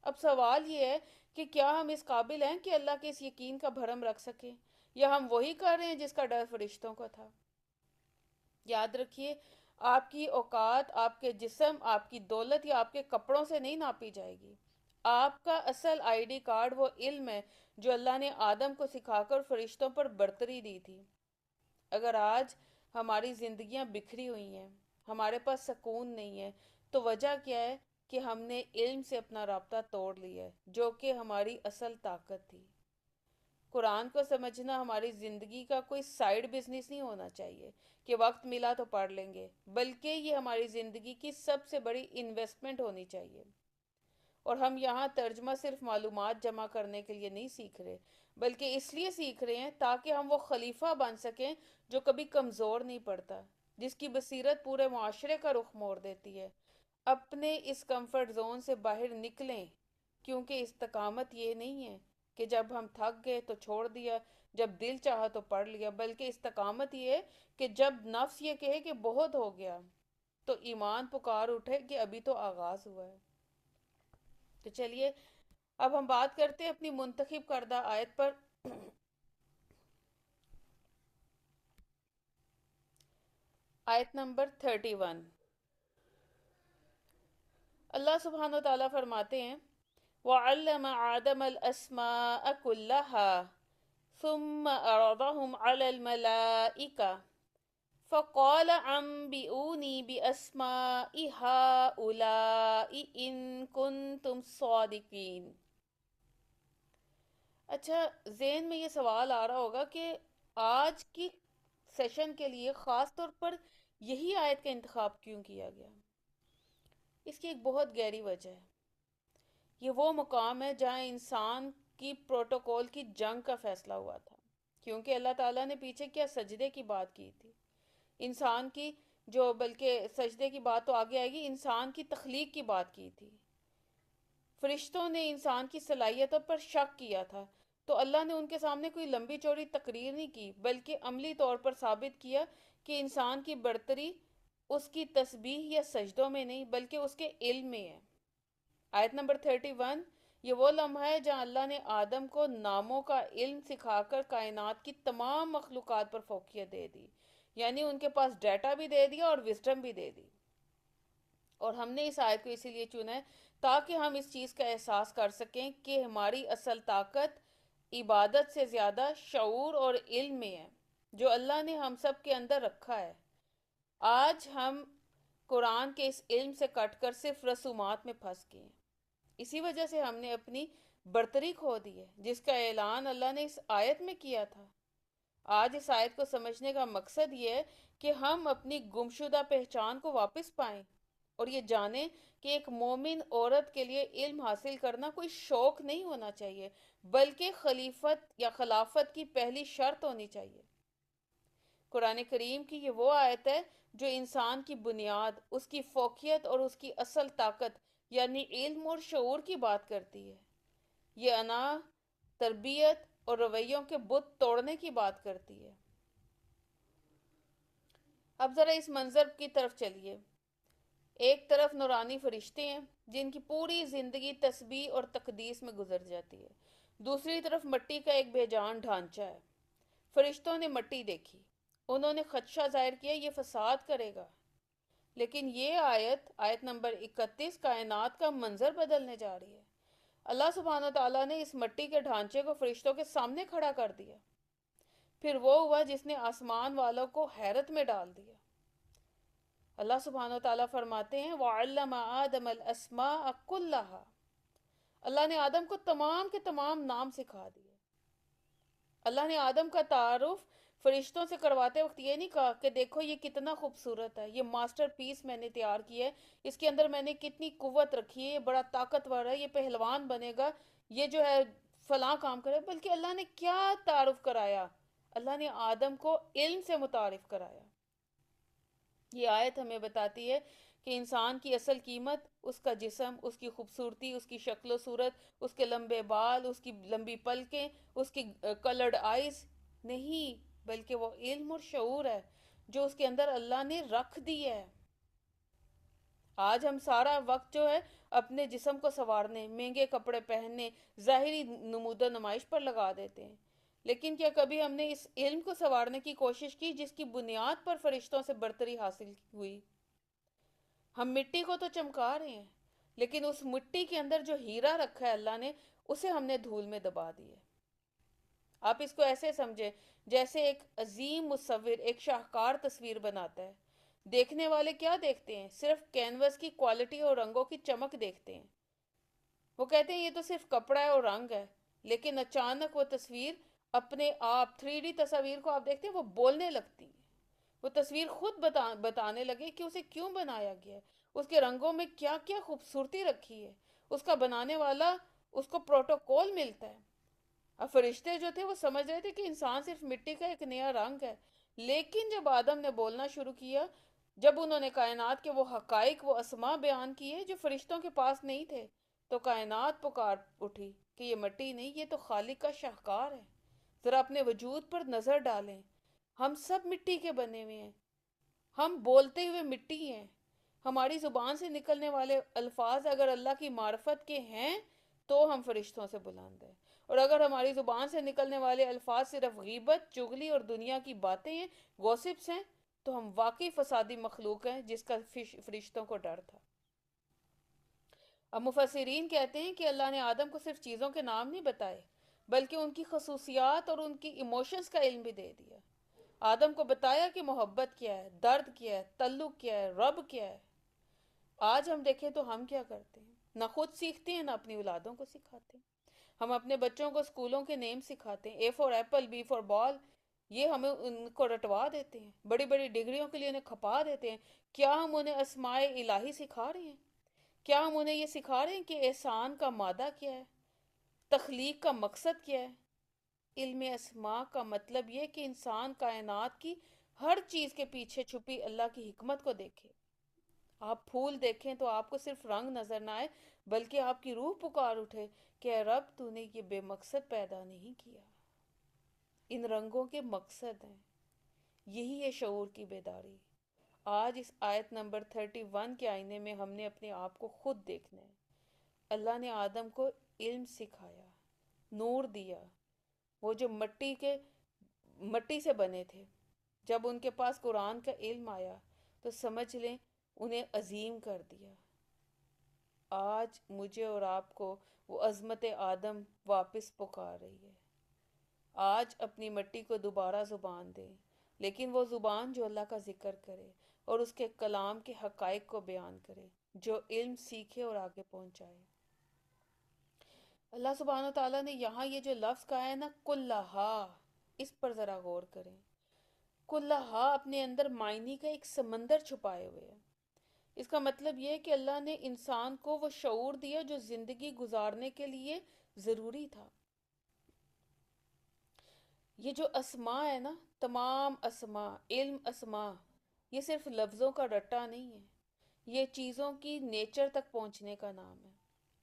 اب سوال یہ ہے کہ کیا ہم اس قابل ہیں کہ اللہ کے اس یقین کا بھرم رکھ سکیں، یا ہم وہی کر رہے ہیں جس کا ڈر فرشتوں کو تھا؟ یاد رکھیے، آپ کی اوقات، آپ کے جسم، آپ کی دولت یا آپ کے کپڑوں سے نہیں ناپی جائے گی۔ آپ کا اصل آئی ڈی کارڈ وہ علم ہے جو اللہ نے آدم کو سکھا کر فرشتوں پر برتری دی تھی۔ اگر آج ہماری زندگیاں بکھری ہوئی ہیں، ہمارے پاس سکون نہیں ہے، تو وجہ کیا ہے؟ کہ ہم نے علم سے اپنا رابطہ توڑ لیا ہے جو کہ ہماری اصل طاقت تھی۔ قرآن کو سمجھنا ہماری زندگی کا کوئی سائیڈ بزنس نہیں ہونا چاہیے کہ وقت ملا تو پڑھ لیں گے، بلکہ یہ ہماری زندگی کی سب سے بڑی انویسٹمنٹ ہونی چاہیے۔ اور ہم یہاں ترجمہ صرف معلومات جمع کرنے کے لیے نہیں سیکھ رہے، بلکہ اس لیے سیکھ رہے ہیں تاکہ ہم وہ خلیفہ بن سکیں جو کبھی کمزور نہیں پڑتا، جس کی بصیرت پورے معاشرے کا رخ موڑ دیتی ہے۔ اپنے اس کمفرٹ زون سے باہر نکلیں، کیونکہ استقامت یہ نہیں ہے کہ جب ہم تھک گئے تو چھوڑ دیا، جب دل چاہا تو پڑھ لیا، بلکہ استقامت یہ ہے کہ جب نفس یہ کہے کہ بہت ہو گیا تو ایمان پکار اٹھے کہ ابھی تو آغاز ہوا ہے۔ تو چلیے اب ہم بات کرتے ہیں اپنی منتخب کردہ آیت پر۔ آیت نمبر 31۔ اللہ سبحانہ وتعالیٰ فرماتے ہیں وَعَلَّمَ آدَمَ الْأَسْمَاءَ كُلَّهَا ثُمَّ عَرَضَهُمْ عَلَى الْمَلَائِكَةِ فَقَالَ أَنْبِئُونِي بِأَسْمَاءِ هَؤُلَاءِ إِن كُنتُمْ صَادِقِينَ۔ اچھا، ذہن میں یہ سوال آ رہا ہوگا کہ آج کی سیشن کے لیے خاص طور پر یہی آیت کا انتخاب کیوں کیا گیا؟ اس کی ایک بہت گہری وجہ ہے۔ یہ وہ مقام ہے جہاں انسان کی پروٹوکول کی جنگ کا فیصلہ ہوا تھا، کیونکہ اللہ تعالیٰ نے پیچھے کیا سجدے کی بات کی تھی، انسان کی جو بلکہ سجدے کی بات تو آگے آئے گی، انسان کی تخلیق کی بات کی تھی۔ فرشتوں نے انسان کی صلاحیتوں پر شک کیا تھا، تو اللہ نے ان کے سامنے کوئی لمبی چوڑی تقریر نہیں کی، بلکہ عملی طور پر ثابت کیا کہ انسان کی برتری اس کی تسبیح یا سجدوں میں نہیں بلکہ اس کے علم میں ہے۔ آیت نمبر 31 یہ وہ لمحہ ہے جہاں اللہ نے آدم کو ناموں کا علم سکھا کر کائنات کی تمام مخلوقات پر فوقیت دے دی، یعنی ان کے پاس ڈیٹا بھی دے دیا اور وزڈم بھی دے دی۔ اور ہم نے اس آیت کو اسی لیے چنا ہے تاکہ ہم اس چیز کا احساس کر سکیں کہ ہماری اصل طاقت عبادت سے زیادہ شعور اور علم میں ہے جو اللہ نے ہم سب کے اندر رکھا ہے۔ آج ہم قرآن کے اس علم سے کٹ کر صرف رسومات میں پھنس گئے ہیں، اسی وجہ سے ہم نے اپنی برتری کھو دی ہے جس کا اعلان اللہ نے اس آیت میں کیا تھا۔ آج اس آیت کو سمجھنے کا مقصد یہ ہے کہ ہم اپنی گمشدہ پہچان کو واپس پائیں اور یہ جانیں کہ ایک مومن عورت کے لیے علم حاصل کرنا کوئی شوق نہیں ہونا چاہیے، بلکہ خلیفت یا خلافت کی پہلی شرط ہونی چاہیے۔ قرآن کریم کی یہ وہ آیت ہے جو انسان کی بنیاد، اس کی فوقیت اور اس کی اصل طاقت یعنی علم اور شعور کی بات کرتی ہے۔ یہ انا، تربیت اور رویوں کے بت توڑنے کی بات کرتی ہے۔ اب ذرا اس منظر کی طرف چلیے۔ ایک طرف نورانی فرشتے ہیں جن کی پوری زندگی تسبیح اور تقدیس میں گزر جاتی ہے، دوسری طرف مٹی کا ایک بے جان ڈھانچہ ہے۔ فرشتوں نے مٹی دیکھی انہوں نے خدشہ ظاہر کیا یہ فساد کرے گا، لیکن یہ آیت نمبر 31 کائنات کا منظر بدلنے جا رہی ہے۔ اللہ سبحانہ تعالیٰ نے اس مٹی کے ڈھانچے کو فرشتوں کے سامنے کھڑا کر دیا، پھر وہ ہوا جس نے آسمان والوں کو حیرت میں ڈال دیا۔ اللہ سبحانہ تعالیٰ فرماتے ہیں وَعَلَّمَ آدَمَ الْأَسْمَاءَ كُلَّهَا، اللہ نے آدم کو تمام کے تمام نام سکھا دیے۔ اللہ نے آدم کا تعارف فرشتوں سے کرواتے وقت یہ نہیں کہا کہ دیکھو یہ کتنا خوبصورت ہے، یہ ماسٹر پیس میں نے تیار کیا ہے، اس کے اندر میں نے کتنی قوت رکھی ہے، یہ بڑا طاقتور ہے، یہ پہلوان بنے گا، یہ جو ہے فلاں کام کرے، بلکہ اللہ نے کیا تعارف کرایا؟ اللہ نے آدم کو علم سے متعارف کرایا۔ یہ آیت ہمیں بتاتی ہے کہ انسان کی اصل قیمت اس کا جسم، اس کی خوبصورتی، اس کی شکل و صورت، اس کے لمبے بال، اس کی لمبی پلکیں، اس کی کلرڈ آئیز نہیں، بلکہ وہ علم اور شعور ہے جو اس کے اندر اللہ نے رکھ دی ہے۔ آج ہم سارا وقت جو ہے اپنے جسم کو سنوارنے، مہنگے کپڑے پہننے، ظاہری نمود و نمائش پر لگا دیتے ہیں، لیکن کیا کبھی ہم نے اس علم کو سنوارنے کی کوشش کی جس کی بنیاد پر فرشتوں سے برتری حاصل ہوئی؟ ہم مٹی کو تو چمکا رہے ہیں، لیکن اس مٹی کے اندر جو ہیرا رکھا ہے اللہ نے، اسے ہم نے دھول میں دبا دی ہے۔ آپ اس کو ایسے سمجھیں جیسے ایک عظیم مصور ایک شاہکار تصویر بناتا ہے، دیکھنے والے کیا دیکھتے ہیں؟ صرف کینوس کی کوالٹی اور رنگوں کی چمک دیکھتے ہیں، وہ کہتے ہیں یہ تو صرف کپڑا ہے اور رنگ ہے، لیکن اچانک وہ تصویر اپنے آپ 3D تصاویر کو آپ دیکھتے ہیں وہ بولنے لگتی ہے، وہ تصویر خود بتانے لگے کہ اسے کیوں بنایا گیا ہے، اس کے رنگوں میں کیا کیا خوبصورتی رکھی ہے، اس کا بنانے والا اس کو پروٹوکول ملتا ہے۔ اب فرشتے جو تھے وہ سمجھ رہے تھے کہ انسان صرف مٹی کا ایک نیا رنگ ہے، لیکن جب آدم نے بولنا شروع کیا، جب انہوں نے کائنات کے وہ حقائق، وہ اسماء بیان کیے جو فرشتوں کے پاس نہیں تھے، تو کائنات پکار اٹھی کہ یہ مٹی نہیں، یہ تو خالق کا شاہکار ہے۔ ذرا اپنے وجود پر نظر ڈالیں، ہم سب مٹی کے بنے ہوئے ہیں، ہم بولتے ہوئے مٹی ہیں، ہماری زبان سے نکلنے والے الفاظ اگر اللہ کی معرفت کے ہیں تو ہم فرشتوں سے بلند ہیں، اور اگر ہماری زبان سے نکلنے والے الفاظ صرف غیبت، چغلی اور دنیا کی باتیں ہیں، گوسپس ہیں، تو ہم واقعی فسادی مخلوق ہیں جس کا فرشتوں کو ڈر تھا۔ اب مفسرین کہتے ہیں کہ اللہ نے آدم کو صرف چیزوں کے نام نہیں بتائے، بلکہ ان کی خصوصیات اور ان کی ایموشنز کا علم بھی دے دیا۔ آدم کو بتایا کہ محبت کیا ہے، درد کیا ہے، تعلق کیا ہے، رب کیا ہے۔ آج ہم دیکھیں تو ہم کیا کرتے ہیں؟ نہ خود سیکھتے ہیں، نہ اپنی اولادوں کو سکھاتے ہیں۔ ہم اپنے بچوں کو اسکولوں کے نیم سکھاتے ہیں، اے فار ایپل، بی فار بال، یہ ہمیں ان کو رٹوا دیتے ہیں، بڑی بڑی ڈگریوں کے لیے انہیں کھپا دیتے ہیں۔ کیا ہم انہیں اسماء الہی سکھا رہے ہیں؟ کیا ہم انہیں یہ سکھا رہے ہیں کہ احسان کا مادہ کیا ہے، تخلیق کا مقصد کیا ہے؟ علم اسماء کا مطلب یہ کہ انسان کائنات کی ہر چیز کے پیچھے چھپی اللہ کی حکمت کو دیکھے۔ آپ پھول دیکھیں تو آپ کو صرف رنگ نظر نہ آئے، بلکہ آپ کی روح پکار اٹھے کہ اے رب تو نے یہ بے مقصد پیدا نہیں کیا، ان رنگوں کے مقصد ہیں۔ یہی ہے شعور کی بیداری۔ آج اس آیت نمبر 31 کے آئینے میں ہم نے اپنے آپ کو خود دیکھنا ہے۔ اللہ نے آدم کو علم سکھایا، نور دیا، وہ جو مٹی سے بنے تھے، جب ان کے پاس قرآن کا علم آیا تو سمجھ لیں انہیں عظیم کر دیا۔ آج مجھے اور آپ کو وہ عظمت آدم واپس پکار رہی ہے۔ آج اپنی مٹی کو دوبارہ زبان دیں، لیکن وہ زبان جو اللہ کا ذکر کرے اور اس کے کلام کے حقائق کو بیان کرے، جو علم سیکھے اور آگے پہنچائے۔ اللہ سبحانہ وتعالیٰ نے یہاں یہ جو لفظ کہا ہے نا کلہا، اس پر ذرا غور کریں۔ کلہا اپنے اندر معنی کا ایک سمندر چھپائے ہوئے ہے۔ اس کا مطلب یہ ہے کہ اللہ نے انسان کو وہ شعور دیا جو زندگی گزارنے کے لیے ضروری تھا۔ یہ جو اسماء ہے نا، تمام اسماء، علم اسماء، یہ صرف لفظوں کا رٹا نہیں ہے، یہ چیزوں کی نیچر تک پہنچنے کا نام ہے۔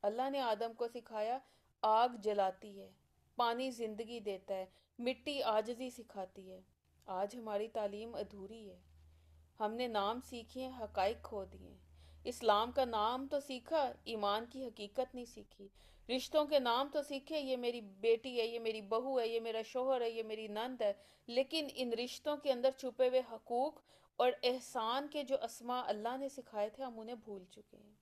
اللہ نے آدم کو سکھایا آگ جلاتی ہے، پانی زندگی دیتا ہے، مٹی عاجزی سکھاتی ہے۔ آج ہماری تعلیم ادھوری ہے، ہم نے نام سیکھے ہیں، حقائق کھو دیے ہیں، اسلام کا نام تو سیکھا، ایمان کی حقیقت نہیں سیکھی۔ رشتوں کے نام تو سیکھے، یہ میری بیٹی ہے، یہ میری بہو ہے، یہ میرا شوہر ہے، یہ میری نند ہے، لیکن ان رشتوں کے اندر چھپے ہوئے حقوق اور احسان کے جو اسماء اللہ نے سکھائے تھے ہم انہیں بھول چکے ہیں۔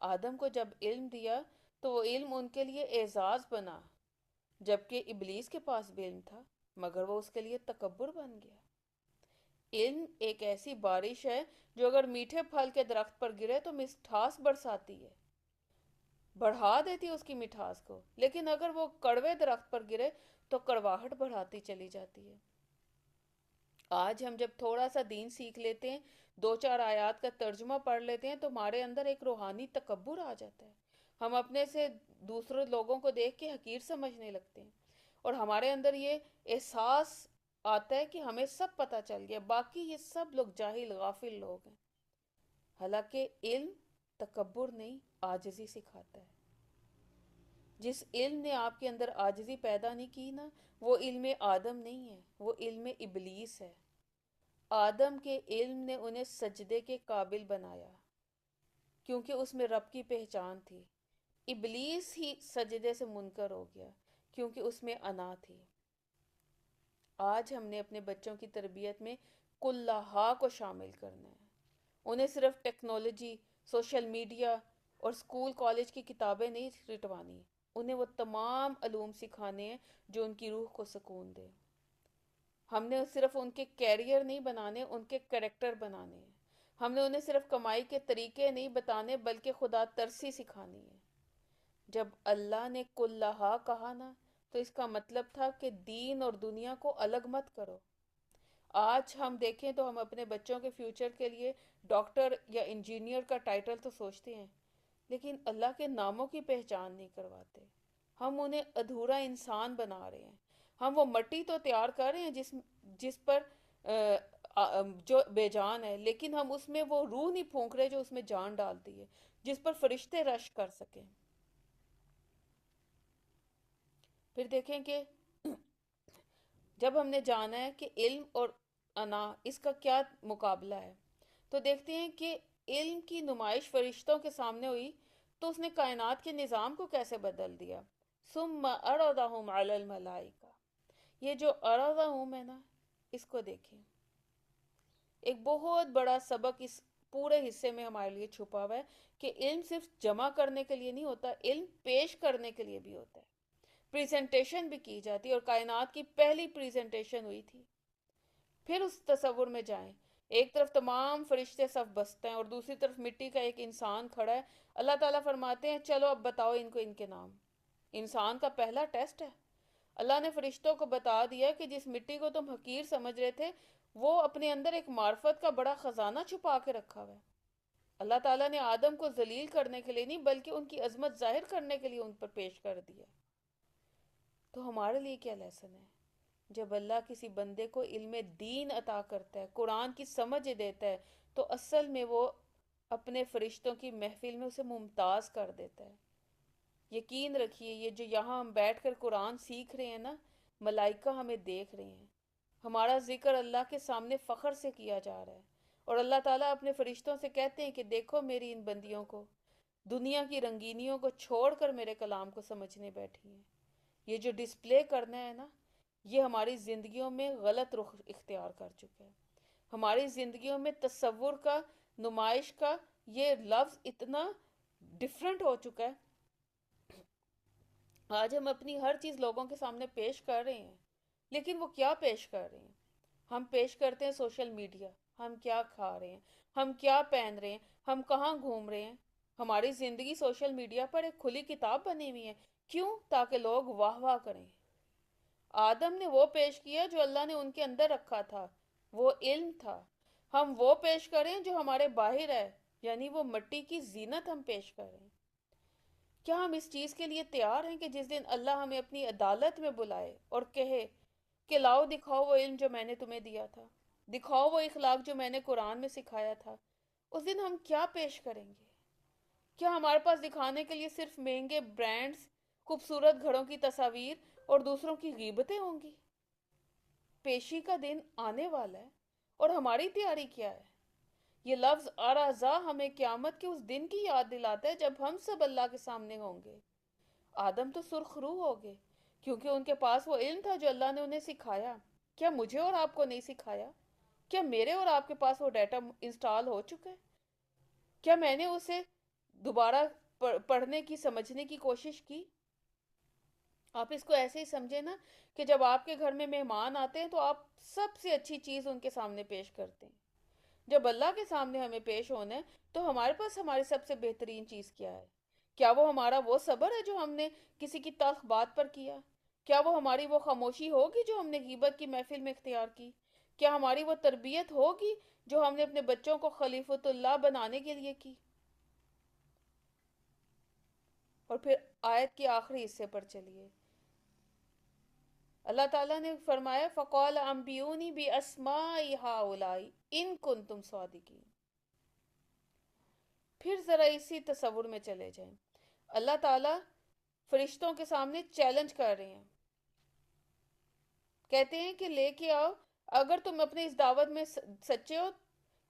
آدم کو جب علم دیا تو وہ علم ان کے لیے اعزاز بنا، جبکہ ابلیس کے پاس بھی علم تھا مگر وہ اس کے لیے تکبر بن گیا۔ علم ایک ایسی بارش ہے جو اگر میٹھے پھل کے درخت پر گرے تو مٹھاس برساتی ہے، بڑھا دیتی ہے اس کی مٹھاس کو، لیکن اگر وہ کڑوے درخت پر گرے تو کڑواہٹ بڑھاتی چلی جاتی ہے۔ آج ہم جب تھوڑا سا دین سیکھ لیتے ہیں، دو چار آیات کا ترجمہ پڑھ لیتے ہیں تو ہمارے اندر ایک روحانی تکبر آ جاتا ہے، ہم اپنے سے دوسرے لوگوں کو دیکھ کے حقیر سمجھنے لگتے ہیں، اور ہمارے اندر یہ احساس آتا ہے کہ ہمیں سب پتہ چل گیا، باقی یہ سب لوگ جاہل غافل لوگ ہیں۔ حالانکہ علم تکبر نہیں، عاجزی سکھاتا ہے۔ جس علم نے آپ کے اندر عاجزی پیدا نہیں کی نا، وہ علم آدم نہیں ہے، وہ علم ابلیس ہے۔ آدم کے علم نے انہیں سجدے کے قابل بنایا کیونکہ اس میں رب کی پہچان تھی۔ ابلیس ہی سجدے سے منکر ہو گیا کیونکہ اس میں انا تھی۔ آج ہم نے اپنے بچوں کی تربیت میں کلہا کو شامل کرنا ہے۔ انہیں صرف ٹیکنالوجی، سوشل میڈیا اور اسکول کالج کی کتابیں نہیں رٹوانی، انہیں وہ تمام علوم سکھانے ہیں جو ان کی روح کو سکون دے۔ ہم نے صرف ان کے کیریئر نہیں بنانے، ان کے کریکٹر بنانے ہیں۔ ہم نے انہیں صرف کمائی کے طریقے نہیں بتانے بلکہ خدا ترسی سکھانی ہے۔ جب اللہ نے کلہا کہا نا تو اس کا مطلب تھا کہ دین اور دنیا کو الگ مت کرو۔ آج ہم دیکھیں تو ہم اپنے بچوں کے فیوچر کے لیے ڈاکٹر یا انجینئر کا ٹائٹل تو سوچتے ہیں، لیکن اللہ کے ناموں کی پہچان نہیں کرواتے۔ ہم انہیں ادھورا انسان بنا رہے ہیں۔ ہم وہ مٹی تو تیار کر رہے ہیں جس پر جو بے جان ہے، لیکن ہم اس میں وہ روح نہیں پھونک رہے جو اس میں جان ڈالتی ہے، جس پر فرشتے رشک کر سکیں۔ پھر دیکھیں کہ جب ہم نے جانا ہے کہ علم اور انا اس کا کیا مقابلہ ہے، تو دیکھتے ہیں کہ علم کی نمائش فرشتوں کے سامنے ہوئی تو اس نے کائنات کے نظام کو کیسے بدل دیا۔ ثم عرضهم علی الملائکہ، یہ جو عرضهم ہے نا، اس کو دیکھیں، ایک بہت بڑا سبق اس پورے حصے میں ہمارے لیے چھپا ہوا ہے کہ علم صرف جمع کرنے کے لیے نہیں ہوتا، علم پیش کرنے کے لیے بھی ہوتا ہے۔ پریزنٹیشن بھی کی جاتی ہے، اور کائنات کی پہلی پریزنٹیشن ہوئی تھی۔ پھر اس تصور میں جائیں، ایک طرف تمام فرشتے صف بستے ہیں اور دوسری طرف مٹی کا ایک انسان کھڑا ہے۔ اللہ تعالیٰ فرماتے ہیں چلو اب بتاؤ ان کو ان کے نام۔ انسان کا پہلا ٹیسٹ ہے۔ اللہ نے فرشتوں کو بتا دیا کہ جس مٹی کو تم حقیر سمجھ رہے تھے وہ اپنے اندر ایک معرفت کا بڑا خزانہ چھپا کے رکھا ہوا ہے۔ اللہ تعالیٰ نے آدم کو ذلیل کرنے کے لیے نہیں بلکہ ان کی عظمت ظاہر کرنے کے لیے ان پر پیش کر دیا۔ تو ہمارے لیے کیا لیسن ہے؟ جب اللہ کسی بندے کو علم دین عطا کرتا ہے، قرآن کی سمجھ دیتا ہے، تو اصل میں وہ اپنے فرشتوں کی محفل میں اسے ممتاز کر دیتا ہے۔ یقین رکھیے یہ جو یہاں ہم بیٹھ کر قرآن سیکھ رہے ہیں نا، ملائکہ ہمیں دیکھ رہے ہیں، ہمارا ذکر اللہ کے سامنے فخر سے کیا جا رہا ہے، اور اللہ تعالیٰ اپنے فرشتوں سے کہتے ہیں کہ دیکھو میری ان بندیوں کو، دنیا کی رنگینیوں کو چھوڑ کر میرے کلام کو سمجھنے بیٹھی ہیں۔ یہ جو ڈسپلے کرنا ہے نا، یہ ہماری زندگیوں میں غلط رخ اختیار کر چکا ہے۔ ہماری زندگیوں میں تصور کا، نمائش کا یہ لفظ اتنا ڈیفرنٹ ہو چکا ہے۔ آج ہم اپنی ہر چیز لوگوں کے سامنے پیش کر رہے ہیں، لیکن وہ کیا پیش کر رہے ہیں؟ ہم پیش کرتے ہیں سوشل میڈیا، ہم کیا کھا رہے ہیں، ہم کیا پہن رہے ہیں، ہم کہاں گھوم رہے ہیں۔ ہماری زندگی سوشل میڈیا پر ایک کھلی کتاب بنی ہوئی ہے، کیوں؟ تاکہ لوگ واہ واہ کریں۔ آدم نے وہ پیش کیا جو اللہ نے ان کے اندر رکھا تھا، وہ علم تھا۔ ہم وہ پیش کریں جو ہمارے باہر ہے، یعنی وہ مٹی کی زینت ہم پیش کریں۔ کیا ہم اس چیز کے لیے تیار ہیں کہ جس دن اللہ ہمیں اپنی عدالت میں بلائے اور کہے کہ لاؤ دکھاؤ وہ علم جو میں نے تمہیں دیا تھا، دکھاؤ وہ اخلاق جو میں نے قرآن میں سکھایا تھا، اس دن ہم کیا پیش کریں گے؟ کیا ہمارے پاس دکھانے کے لیے صرف مہنگے برانڈز، خوبصورت گھروں کی تصاویر اور دوسروں کی غیبتیں ہوں گی؟ پیشی کا دن آنے والا ہے، اور ہماری تیاری کیا ہے؟ یہ لفظ ارزا ہمیں قیامت کے اس دن کی یاد دلاتا ہے جب ہم سب اللہ کے سامنے ہوں گے۔ آدم تو سرخ روح ہو گئے کیونکہ ان کے پاس وہ علم تھا جو اللہ نے انہیں سکھایا۔ کیا مجھے اور آپ کو نہیں سکھایا؟ کیا میرے اور آپ کے پاس وہ ڈیٹا انسٹال ہو چکا ہے؟ کیا میں نے اسے دوبارہ پڑھنے کی سمجھنے کی کوشش کی؟ آپ اس کو ایسے ہی سمجھے نا کہ جب آپ کے گھر میں مہمان آتے ہیں تو آپ سب سے اچھی چیز ان کے سامنے پیش کرتے ہیں۔ جب اللہ کے سامنے ہمیں پیش ہونا ہے تو ہمارے پاس ہماری سب سے بہترین چیز کیا ہے؟ کیا وہ ہمارا وہ صبر ہے جو ہم نے کسی کی تلخ بات پر کیا؟ کیا وہ ہماری وہ خاموشی ہوگی جو ہم نے غیبت کی محفل میں اختیار کی؟ کیا ہماری وہ تربیت ہوگی جو ہم نے اپنے بچوں کو خلیفۃ اللہ بنانے کے لیے کی؟ اور پھر آیت کے آخری حصے پر چلیے، اللہ تعالیٰ نے فرمایا فَقَالَ أَنْبِئُونِي بِأَسْمَاءِ هَؤُلَاءِ إِن كُنتُمْ صَادِقِينَ۔ پھر ذرا اسی تصور میں چلے جائیں، اللہ تعالیٰ فرشتوں کے سامنے چیلنج کر رہے ہیں، کہتے ہیں کہ لے کے آؤ، اگر تم اپنے اس دعوت میں سچے ہو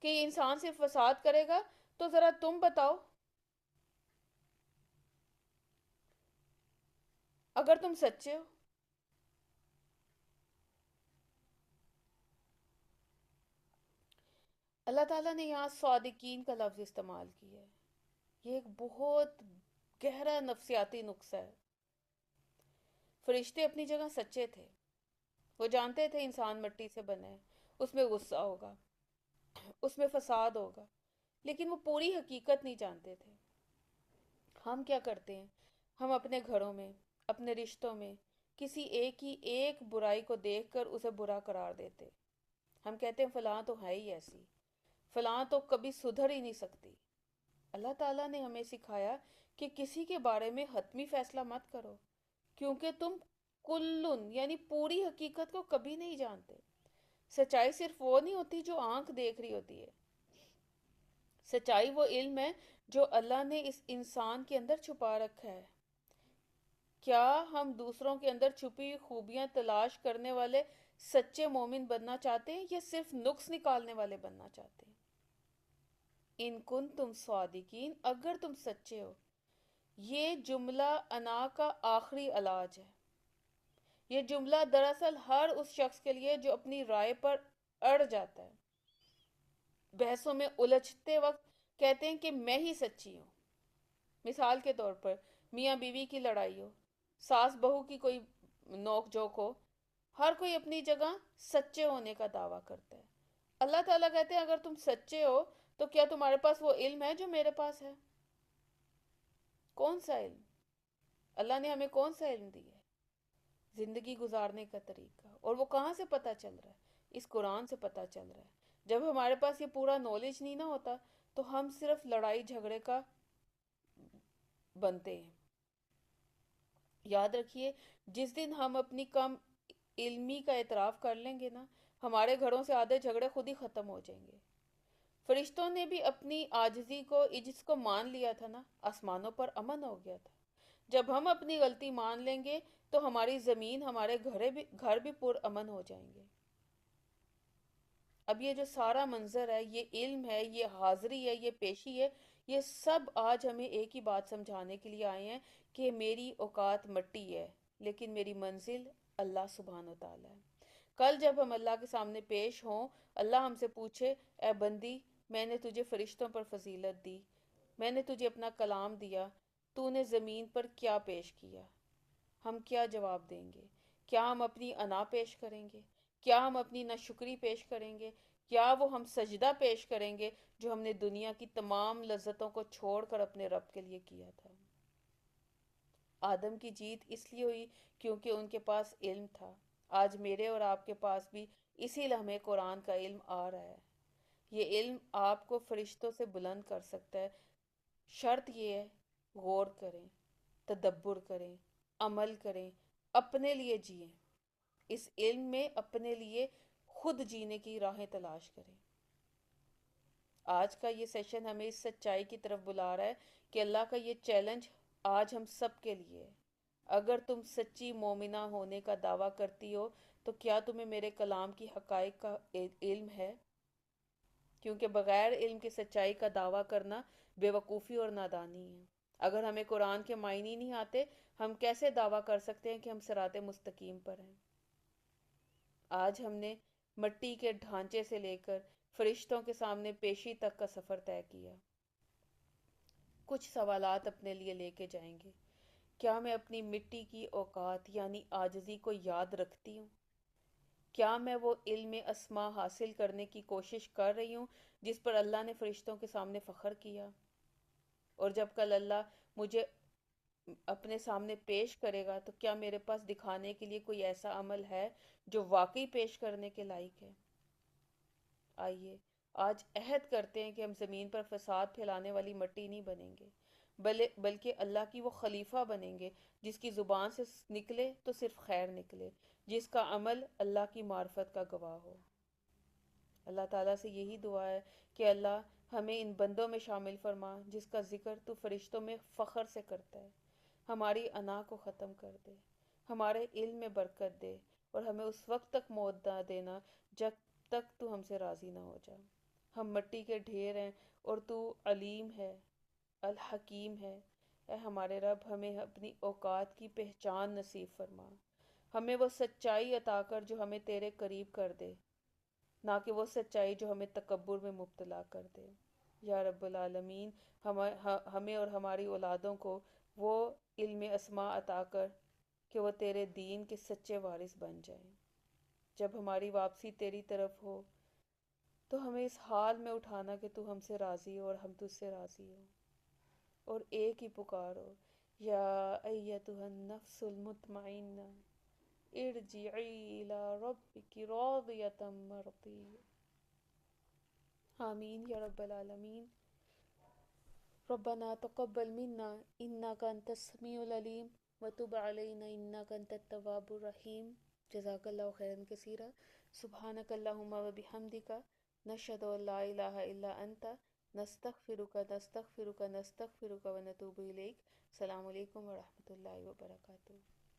کہ یہ انسان صرف فساد کرے گا تو ذرا تم بتاؤ، اگر تم سچے ہو۔ اللہ تعالیٰ نے یہاں صادقین کا لفظ استعمال کیا ہے، یہ ایک بہت گہرا نفسیاتی نقصہ ہے۔ فرشتے اپنی جگہ سچے تھے، وہ جانتے تھے انسان مٹی سے بنا ہے، اس میں غصہ ہوگا، اس میں فساد ہوگا، لیکن وہ پوری حقیقت نہیں جانتے تھے۔ ہم کیا کرتے ہیں؟ ہم اپنے گھروں میں، اپنے رشتوں میں کسی ایک ہی ایک برائی کو دیکھ کر اسے برا قرار دیتے۔ ہم کہتے ہیں فلاں تو ہے ہی ایسی، فلاں تو کبھی سدھر ہی نہیں سکتی۔ اللہ تعالیٰ نے ہمیں سکھایا کہ کسی کے بارے میں حتمی فیصلہ مت کرو، کیونکہ تم کلن یعنی پوری حقیقت کو کبھی نہیں جانتے۔ سچائی صرف وہ نہیں ہوتی جو آنکھ دیکھ رہی ہوتی ہے، سچائی وہ علم ہے جو اللہ نے اس انسان کے اندر چھپا رکھا ہے۔ کیا ہم دوسروں کے اندر چھپی ہوئی خوبیاں تلاش کرنے والے سچے مومن بننا چاہتے ہیں یا صرف نقص نکالنے والے بننا چاہتے ہیں؟ ان کن تم صادقین، اگر تم سچے ہو۔ یہ جملہ انا کا آخری علاج ہے۔ یہ جملہ دراصل ہر اس شخص کے لیے جو اپنی رائے پر اڑ جاتا ہے، بحثوں میں الجھتے وقت کہتے ہیں کہ میں ہی سچی ہوں۔ مثال کے طور پر میاں بیوی کی لڑائی ہو، ساس بہو کی کوئی نوک جھوک ہو، ہر کوئی اپنی جگہ سچے ہونے کا دعویٰ کرتا ہے۔ اللہ تعالیٰ کہتے ہیں اگر تم سچے ہو تو کیا تمہارے پاس وہ علم ہے جو میرے پاس ہے؟ کون سا علم؟ اللہ نے ہمیں کون سا علم دیا ہے؟ زندگی گزارنے کا طریقہ، اور وہ کہاں سے پتہ چل رہا ہے؟ اس قرآن سے پتہ چل رہا ہے۔ جب ہمارے پاس یہ پورا نالج نہیں نہ ہوتا تو ہم صرف لڑائی جھگڑے کا بنتے ہیں۔ یاد رکھیے، جس دن ہم اپنی کم علمی کا اعتراف کر لیں گے نا، ہمارے گھروں سے آدھے جھگڑے خود ہی ختم ہو جائیں گے۔ فرشتوں نے بھی اپنی عاجزی کو عجز کو مان لیا تھا نا، آسمانوں پر امن ہو گیا تھا۔ جب ہم اپنی غلطی مان لیں گے تو ہماری زمین، ہمارے گھر بھی پر امن ہو جائیں گے۔ اب یہ جو سارا منظر ہے، یہ علم ہے، یہ حاضری ہے، یہ پیشی ہے، یہ سب آج ہمیں ایک ہی بات سمجھانے کے لیے آئے ہیں کہ میری اوقات مٹی ہے لیکن میری منزل اللہ سبحانہ وتعالی ہے۔ کل جب ہم اللہ کے سامنے پیش ہوں، اللہ ہم سے پوچھے اے بندی، میں نے تجھے فرشتوں پر فضیلت دی، میں نے تجھے اپنا کلام دیا، تو نے زمین پر کیا پیش کیا؟ ہم کیا جواب دیں گے؟ کیا ہم اپنی انا پیش کریں گے؟ کیا ہم اپنی ناشکری پیش کریں گے؟ کیا وہ ہم سجدہ پیش کریں گے جو ہم نے دنیا کی تمام لذتوں کو چھوڑ کر اپنے رب کے لیے کیا تھا؟ آدم کی جیت اس لیے ہوئی کیونکہ ان کے پاس علم تھا۔ آج میرے اور آپ کے پاس بھی اسی لمحے قرآن کا علم آ رہا ہے۔ یہ علم آپ کو فرشتوں سے بلند کر سکتا ہے، شرط یہ ہے غور کریں، تدبر کریں، عمل کریں، اپنے لیے جئیں، اس علم میں اپنے لیے خود جینے کی راہیں تلاش کریں۔ آج کا یہ سیشن ہمیں اس سچائی کی طرف بلا رہا ہے کہ اللہ کا یہ چیلنج آج ہم سب کے لیے ہے۔ اگر تم سچی مومنہ ہونے کا دعویٰ کرتی ہو تو کیا تمہیں میرے کلام کی حقائق کا علم ہے؟ کیونکہ بغیر علم کے سچائی کا دعویٰ کرنا بے وقوفی اور نادانی ہے۔ اگر ہمیں قرآن کے معنی نہیں آتے، ہم کیسے دعویٰ کر سکتے ہیں کہ ہم صراط مستقیم پر ہیں؟ آج ہم نے مٹی کے ڈھانچے سے لے کر فرشتوں کے سامنے پیشی تک کا سفر طے کیا۔ کچھ سوالات اپنے لیے لے کے جائیں گے۔ کیا میں اپنی مٹی کی اوقات یعنی عاجزی کو یاد رکھتی ہوں؟ کیا میں وہ علم اسما حاصل کرنے کی کوشش کر رہی ہوں جس پر اللہ نے فرشتوں کے سامنے فخر کیا؟ اور جب کل اللہ مجھے اپنے سامنے پیش کرے گا تو کیا میرے پاس دکھانے کے لیے کوئی ایسا عمل ہے جو واقعی پیش کرنے کے لائق ہے؟ آئیے آج عہد کرتے ہیں کہ ہم زمین پر فساد پھیلانے والی مٹی نہیں بنیں گے، بلکہ اللہ کی وہ خلیفہ بنیں گے جس کی زبان سے نکلے تو صرف خیر نکلے، جس کا عمل اللہ کی معرفت کا گواہ ہو۔ اللہ تعالیٰ سے یہی دعا ہے کہ اللہ ہمیں ان بندوں میں شامل فرما جس کا ذکر تو فرشتوں میں فخر سے کرتا ہے۔ ہماری انا کو ختم کر دے، ہمارے علم میں برکت دے، اور ہمیں اس وقت تک موت نہ دینا جب تک تو ہم سے راضی نہ ہو جا۔ ہم مٹی کے ڈھیر ہیں اور تو علیم ہے، الحکیم ہے۔ اے ہمارے رب، ہمیں اپنی اوقات کی پہچان نصیب فرما، ہمیں وہ سچائی عطا کر جو ہمیں تیرے قریب کر دے، نہ کہ وہ سچائی جو ہمیں تکبر میں مبتلا کر دے۔ یا رب العالمین، ہمیں اور ہماری اولادوں کو وہ علم اسما عطا کر کہ وہ تیرے دین کے سچے وارث بن جائیں۔ جب ہماری واپسی تیری طرف ہو تو ہمیں اس حال میں اٹھانا کہ تو ہم سے راضی ہو اور ہم تجھ سے راضی ہو، اور ایک ہی پکارو، یا ایتھا النفس المطمئنہ ارجعی الی ربک راضیۃ مرضیہ۔ آمین یا رب العالمین۔ ربنا تقبل منا انک انت السمیع العلیم وتب علینا انک انت التواب الرحیم۔ جزاک اللہ خیرا کثیرا۔ سبحانک اللہم وبحمدک، نشہد ان لا الہ الا انت، نستغفرک نستغفرک نستغفرک ونتوب الیک۔ السلام علیکم ورحمۃ اللہ وبرکاتہ۔